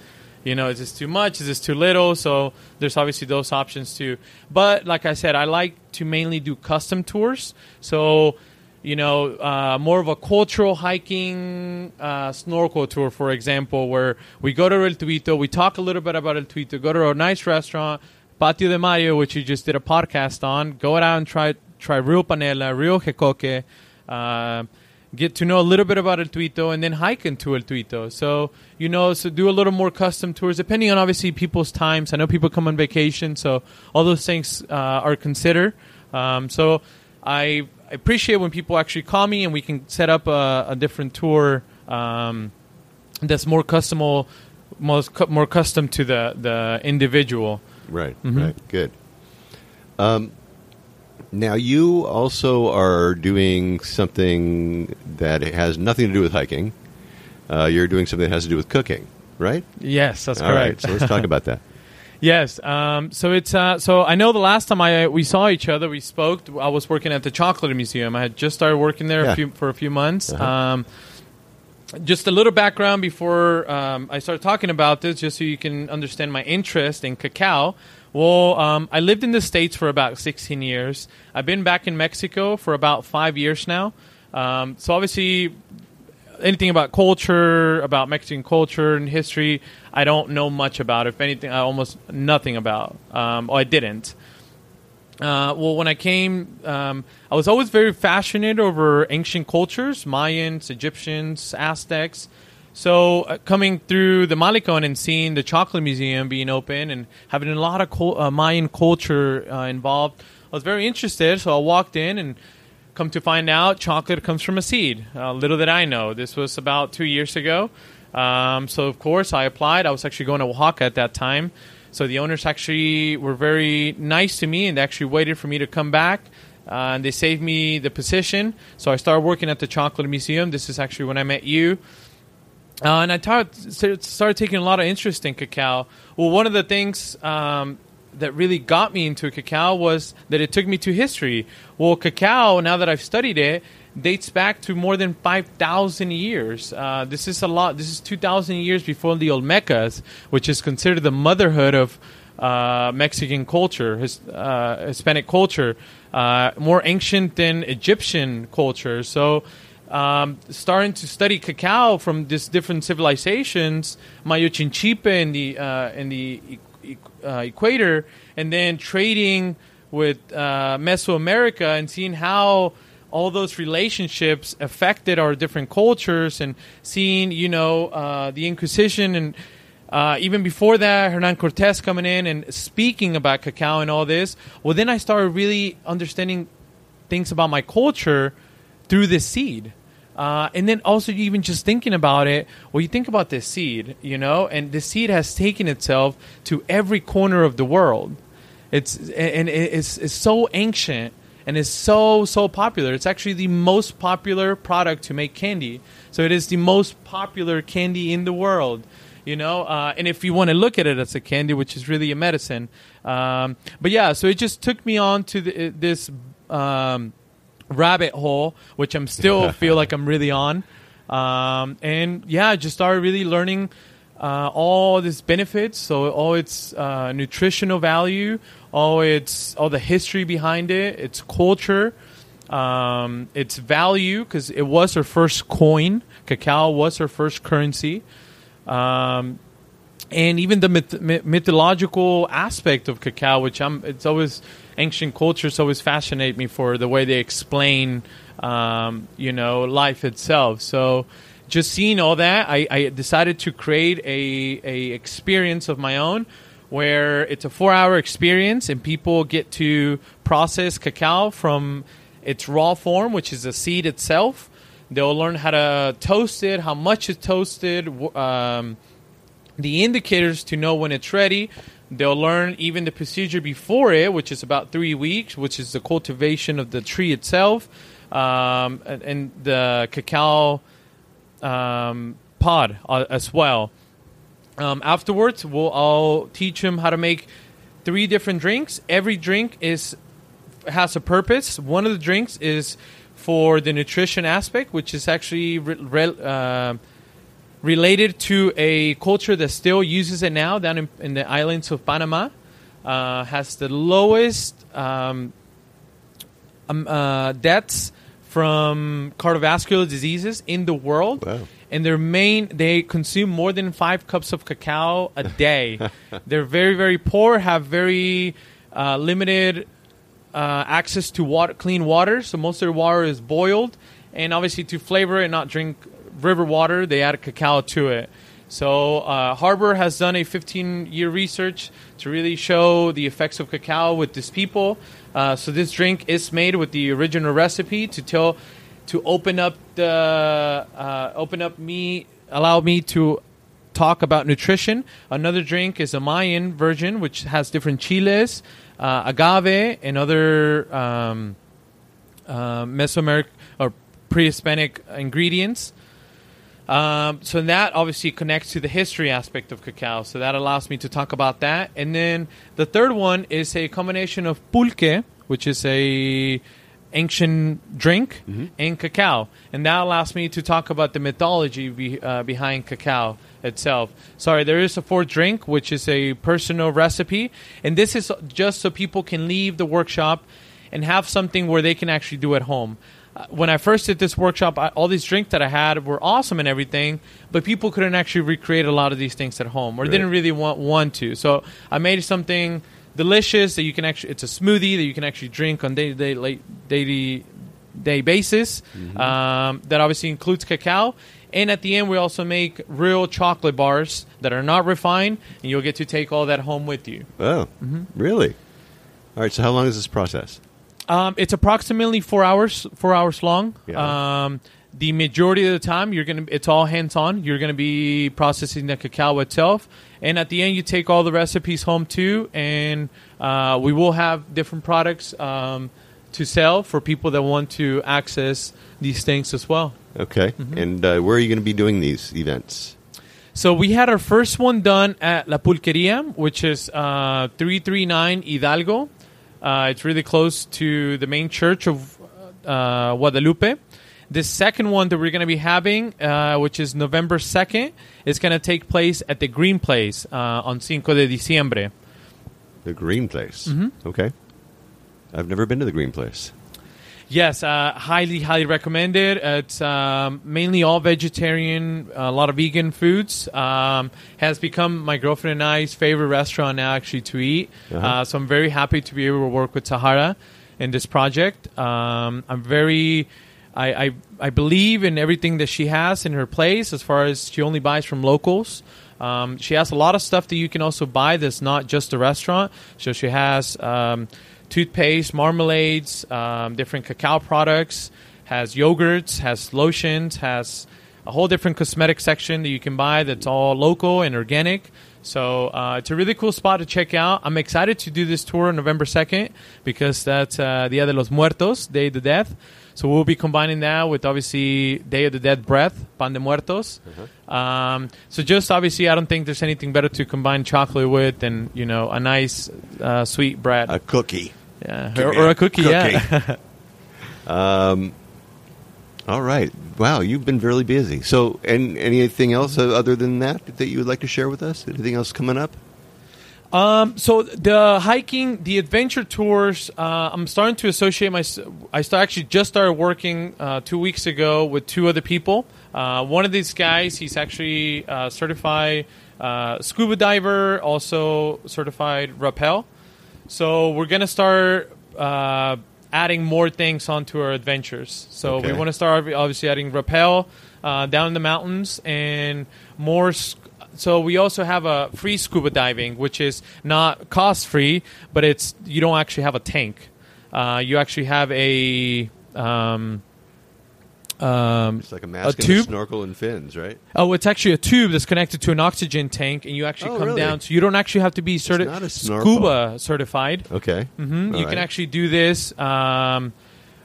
is this too much? Is this too little? So there's obviously those options too. But like I said, I like to mainly do custom tours. So, more of a cultural hiking snorkel tour, for example, where we go to El Tuito, we talk a little bit about El Tuito, go to a nice restaurant, Patio de Mayo, which you just did a podcast on, go out and try real panela, real jecoque, get to know a little bit about El Tuito, and then hike into El Tuito. So, so do a little more custom tours, depending on, obviously, people's times. I know people come on vacation, so all those things are considered. So I appreciate when people actually call me and we can set up a different tour that's more custom to the individual. Right, right. Good. Now, you also are doing something that has nothing to do with hiking. You're doing something that has to do with cooking, right? Yes, that's All correct. Right, so let's talk about that. Yes. So it's so I know the last time we saw each other, we spoke. I was working at the Chocolate Museum. I had just started working there for a few months. Uh-huh. Just a little background before I start talking about this, just so you can understand my interest in cacao. Well, I lived in the States for about 16 years. I've been back in Mexico for about 5 years now. So obviously, anything about culture, about Mexican culture and history, I don't know much about. If anything, almost nothing about. I didn't. Well, when I came, I was always very fascinated over ancient cultures, Mayans, Egyptians, Aztecs. So coming through the Malecon and seeing the Chocolate Museum being open and having a lot of Mayan culture involved, I was very interested. So I walked in and come to find out chocolate comes from a seed. Little did I know. This was about 2 years ago. So, of course, I applied. I was actually going to Oaxaca at that time. So the owners actually were very nice to me and they actually waited for me to come back. And they saved me the position. So I started working at the Chocolate Museum. This is actually when I met you. And I started taking a lot of interest in cacao. Well, one of the things that really got me into cacao was that it took me to history. Well, cacao, now that I've studied it, dates back to more than 5,000 years. This is a lot. This is 2,000 years before the Olmecas, which is considered the motherhood of Mexican culture, Hispanic culture, more ancient than Egyptian culture. So starting to study cacao from these different civilizations, Mayo Chinchipe in the equator, and then trading with Mesoamerica and seeing how all those relationships affected our different cultures, and seeing, the Inquisition, and even before that, Hernan Cortez coming in and speaking about cacao and all this. Well, then I started really understanding things about my culture through this seed. And then also even just thinking about it, well, you think about this seed, and the seed has taken itself to every corner of the world. It's so ancient and is so popular. It's actually the most popular product to make candy. So it is the most popular candy in the world, and if you want to look at it as a candy, which is really a medicine. But yeah, so it just took me on to this rabbit hole, which I'm still feel like I'm really on. And yeah, I just started really learning all these benefits, so all its nutritional value, all the history behind it, its culture, its value, because it was her first coin. Cacao was her first currency. And even the mythological aspect of cacao, which it's always ancient cultures always fascinate me for the way they explain, life itself. So just seeing all that, I decided to create a experience of my own, where it's a 4-hour experience and people get to process cacao from its raw form, which is the seed itself. They'll learn how to toast it, how much it's toasted, the indicators to know when it's ready. They'll learn even the procedure before it, which is about 3 weeks, which is the cultivation of the tree itself, and the cacao pod as well. Afterwards, I'll teach them how to make 3 different drinks. Every drink has a purpose. One of the drinks is for the nutrition aspect, which is actually related to a culture that still uses it now down in the islands of Panama. Has the lowest deaths from cardiovascular diseases in the world. Wow. And they consume more than 5 cups of cacao a day. They're very, very poor, have very limited access to clean water. So most of their water is boiled. And obviously to flavor it and not drink river water, they add cacao to it. So Harbor has done a 15-year research to really show the effects of cacao with these people. So this drink is made with the original recipe to allow me to talk about nutrition. Another drink is a Mayan version, which has different chiles, agave, and other Mesoamerican or pre-Hispanic ingredients. So that obviously connects to the history aspect of cacao. So that allows me to talk about that. And then the third one is a combination of pulque, which is a ancient drink, and cacao. And that allows me to talk about the mythology behind cacao itself. Sorry, there is a fourth drink, which is a personal recipe. And this is just so people can leave the workshop and have something where they can actually do at home. When I first did this workshop, all these drinks that I had were awesome and everything, but people couldn't actually recreate a lot of these things at home, or didn't really want to. So I made something delicious that you can actually, it's a smoothie that you can actually drink on day basis. That obviously includes cacao. And at the end, we also make real chocolate bars that are not refined, and you'll get to take all that home with you. Oh, really? All right, so how long is this process? It's approximately 4 hours long. Yeah. The majority of the time, it's all hands-on. You're going to be processing the cacao itself. And at the end, you take all the recipes home too. And we will have different products to sell for people that want to access these things as well. Okay. And where are you going to be doing these events? So we had our first one done at La Pulqueria, which is 339 Hidalgo. It's really close to the main church of Guadalupe. The second one that we're going to be having, which is November 2nd, is going to take place at the Green Place on Cinco de Diciembre. The Green Place. Okay. I've never been to the Green Place. Yes, highly, highly recommended. It's mainly all vegetarian, a lot of vegan foods. Has become my girlfriend and I's favorite restaurant now, actually, to eat. So I'm very happy to be able to work with Sahara in this project. I believe in everything that she has in her place, as far as she only buys from locals. She has a lot of stuff that you can also buy that's not just a restaurant. So she has toothpaste, marmalades, different cacao products, has yogurts, has lotions, has a whole different cosmetic section that you can buy that's all local and organic. So it's a really cool spot to check out. I'm excited to do this tour on November 2nd because that's Dia de los Muertos, Day of the Dead. So we'll be combining that with, obviously, Day of the Dead breath, Pan de Muertos. So just, obviously, I don't think there's anything better to combine chocolate with than, a nice sweet bread. A cookie. Yeah, or a cookie. Yeah. All right. Wow, you've been really busy. So, and anything else other than that you would like to share with us? Anything else coming up? So the hiking, the adventure tours, I'm starting to associate actually just started working 2 weeks ago with 2 other people. One of these guys, he's actually certified scuba diver, also certified rappel. So we're going to start adding more things onto our adventures. So we want to start obviously adding rappel down in the mountains and more. So we also have a free scuba diving, which is not cost free, but you don't actually have a tank. You actually have a It's like a mask and a snorkel and fins, right? Oh, it's actually a tube that's connected to an oxygen tank, and you actually come down. So you don't actually have to be scuba certified. Okay. Mm-hmm. You can actually do this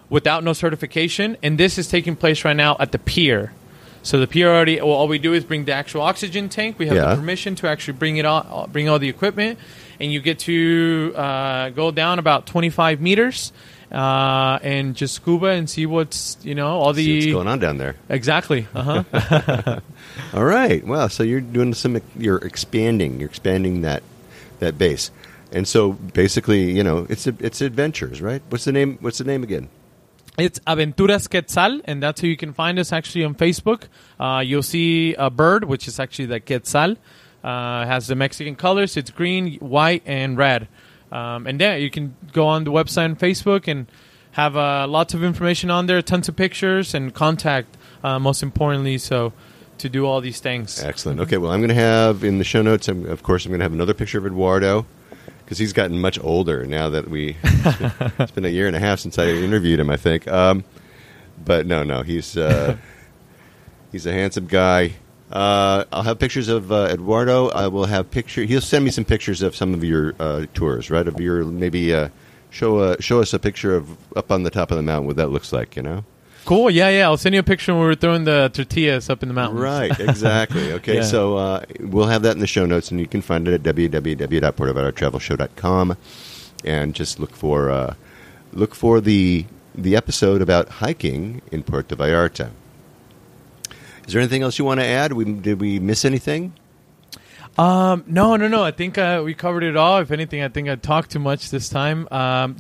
without no certification, and this is taking place right now at the pier. So the pier already. Well, all we do is bring the actual oxygen tank. We have the permission to actually bring all the equipment, and you get to go down about 25 meters. And just scuba and see what's what's going on down there. Exactly. All right. Well, so you're doing you're expanding that base, and so basically, it's adventures, right? What's the name again? It's Aventuras Quetzal, and that's how you can find us actually on Facebook. You'll see a bird, which is actually the Quetzal. Has the Mexican colors. It's green, white, and red. And yeah, you can go on the website and Facebook and have lots of information on there, tons of pictures and contact, most importantly, so to do all these things. Excellent. Okay, well, I'm going to have in the show notes, of course, I'm going to have another picture of Eduardo because he's gotten much older now that it's been a year and a half since I interviewed him, I think. But no, he's a handsome guy. I'll have pictures of Eduardo. I will have He'll send me some pictures of some of your tours, right? Of your maybe show us a picture of up on the top of the mountain what that looks like. Cool. Yeah. I'll send you a picture when we're throwing the tortillas up in the mountains. Right. Exactly. Okay. So we'll have that in the show notes, and you can find it at www.puertovallartravelshow.com, and just look for the episode about hiking in Puerto Vallarta. Is there anything else you want to add? Did we miss anything? No. I think we covered it all. If anything, I think I talked too much this time.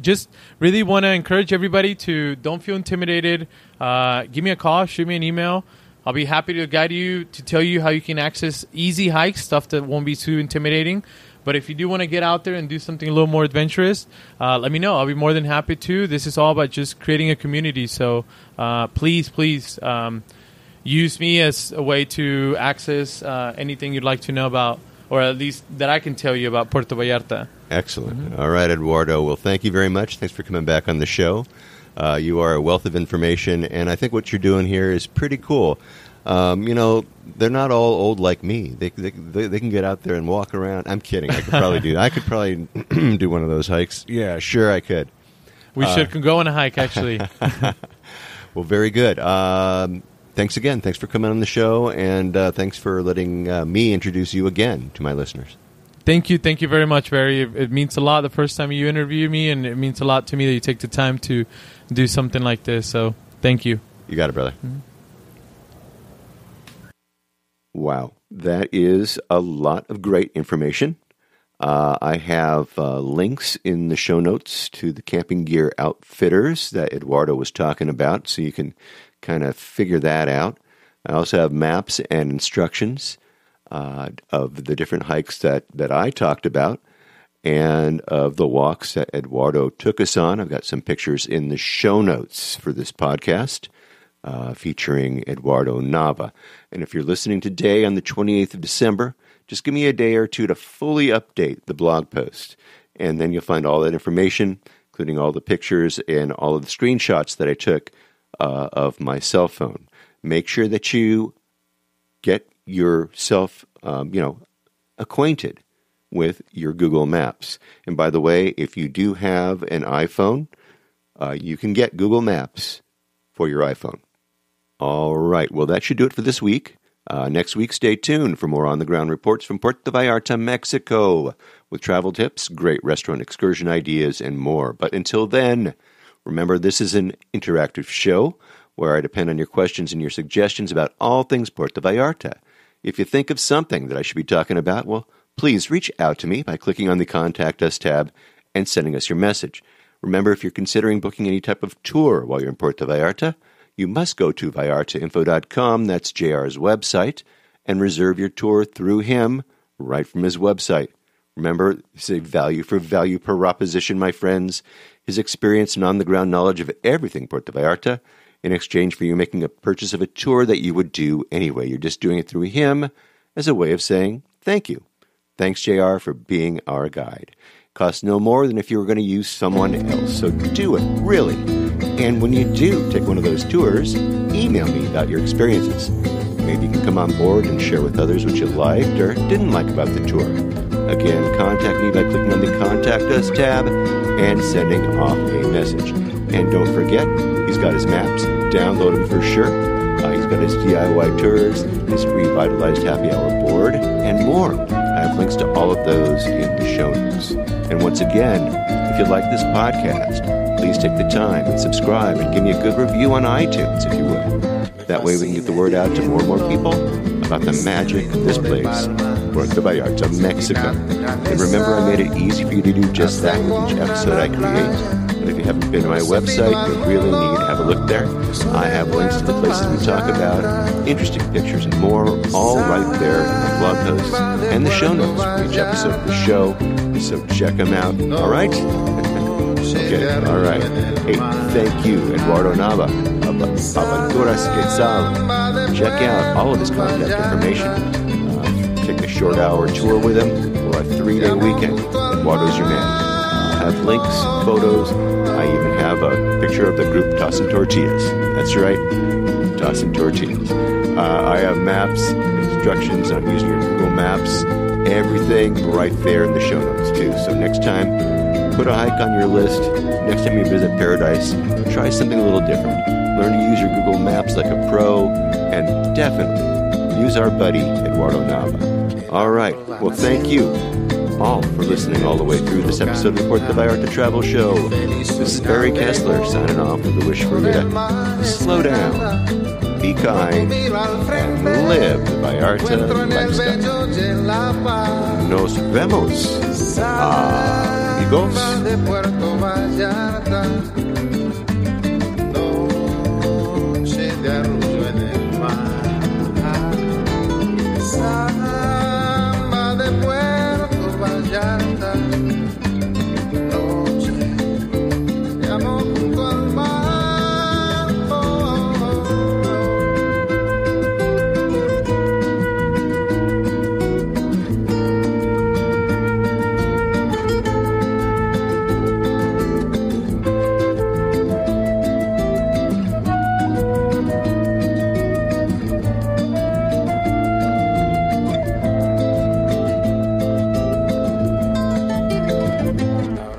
Just really want to encourage everybody to don't feel intimidated. Give me a call, shoot me an email. I'll be happy to guide you, to tell you how you can access easy hikes, stuff that won't be too intimidating. But if you do want to get out there and do something a little more adventurous, let me know. I'll be more than happy to. This is all about just creating a community. So please, use me as a way to access anything you'd like to know about, or at least that I can tell you about Puerto Vallarta. Excellent. Mm-hmm. All right, Eduardo. Well, thank you very much. Thanks for coming back on the show. You are a wealth of information, and I think what you're doing here is pretty cool. They're not all old like me. They can get out there and walk around. I'm kidding. I could probably do that. I could probably do one of those hikes. Yeah, sure I could. We should go on a hike, actually. Well, very good. Thanks again. Thanks for coming on the show, and thanks for letting me introduce you again to my listeners. Thank you. Thank you very much, Barry. It means a lot the first time you interview me, and it means a lot to me that you take the time to do something like this. So thank you. You got it, brother. Mm-hmm. Wow. That is a lot of great information. I have links in the show notes to the camping gear outfitters that Eduardo was talking about, so you can kind of figure that out. I also have maps and instructions of the different hikes that I talked about and of the walks that Eduardo took us on. I've got some pictures in the show notes for this podcast featuring Eduardo Nava. And if you're listening today on the 28th of December, just give me a day or two to fully update the blog post. And then you'll find all that information, including all the pictures and all of the screenshots that I took of my cell phone. Make sure that you get yourself, acquainted with your Google Maps. And by the way, if you do have an iPhone, you can get Google Maps for your iPhone. All right. Well, that should do it for this week. Next week, stay tuned for more on-the-ground reports from Puerto Vallarta, Mexico, with travel tips, great restaurant excursion ideas, and more. But until then, remember, this is an interactive show where I depend on your questions and your suggestions about all things Puerto Vallarta. If you think of something that I should be talking about, well, please reach out to me by clicking on the Contact Us tab and sending us your message. Remember, if you're considering booking any type of tour while you're in Puerto Vallarta, you must go to vallartainfo.com, that's JR's website, and reserve your tour through him right from his website. Remember, it's a value for value proposition, my friends. His experience and on-the-ground knowledge of everything Puerto Vallarta in exchange for you making a purchase of a tour that you would do anyway. You're just doing it through him as a way of saying thank you. Thanks, JR, for being our guide. Costs no more than if you were going to use someone else, so do it, really. And when you do take one of those tours, email me about your experiences. Maybe you can come on board and share with others what you liked or didn't like about the tour. Again, contact me by clicking on the Contact Us tab and sending off a message. And don't forget, he's got his maps. Download them for sure. He's got his DIY tours, his revitalized happy hour board, and more. I have links to all of those in the show notes. And once again, if you like this podcast, please take the time and subscribe and give me a good review on iTunes if you would. That way we can get the word out to more and more people about the magic of this place, Puerto Vallarta, Mexico. And remember, I made it easy for you to do just that with each episode I create. And if you haven't been to my website, you really need to have a look there. I have links to the places we talk about, interesting pictures and more, all right there in my blog posts and the show notes for each episode of the show. So check them out. All right? Okay, all right. Hey, thank you, Eduardo Nava of Aventuras, Quetzal. Check out all of his contact information. Take a short hour tour with him or a 3-day weekend. Eduardo's your man. I'll have links, photos. I even have a picture of the group tossing tortillas. That's right, tossing tortillas. I have maps, instructions on using your Google Maps, everything right there in the show notes too. So next time, put a hike on your list. Next time you visit Paradise, try something a little different. Learn to use your Google Maps like a pro, and definitely use our buddy, Eduardo Nava. All right. Well, thank you all for listening all the way through this episode of the Puerto Vallarta Travel Show. This is Barry Kessler signing off with a wish for you to slow down, be kind, and live the Vallarta lifestyle. Nos vemos, amigos. De Puerto Vallarta, noche de arrullo en el mar. Samba de Puerto Vallarta, noche de amor junto al mar.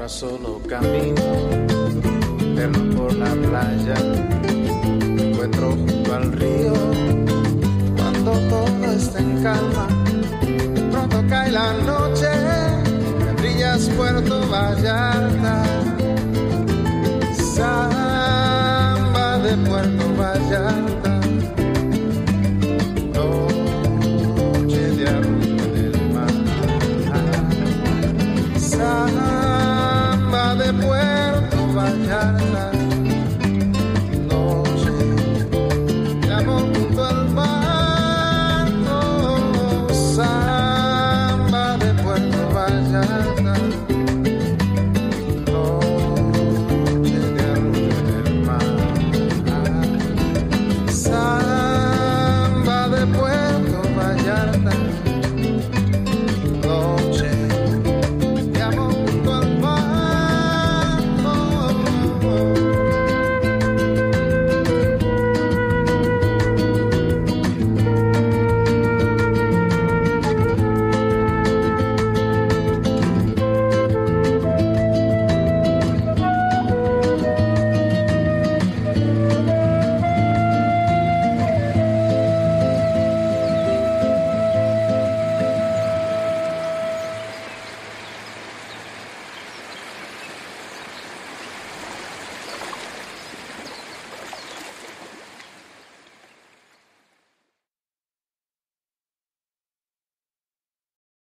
Solo camino eterno por la playa, me encuentro junto al río cuando todo está en calma. Pronto cae la noche, me brillas Puerto Vallarta.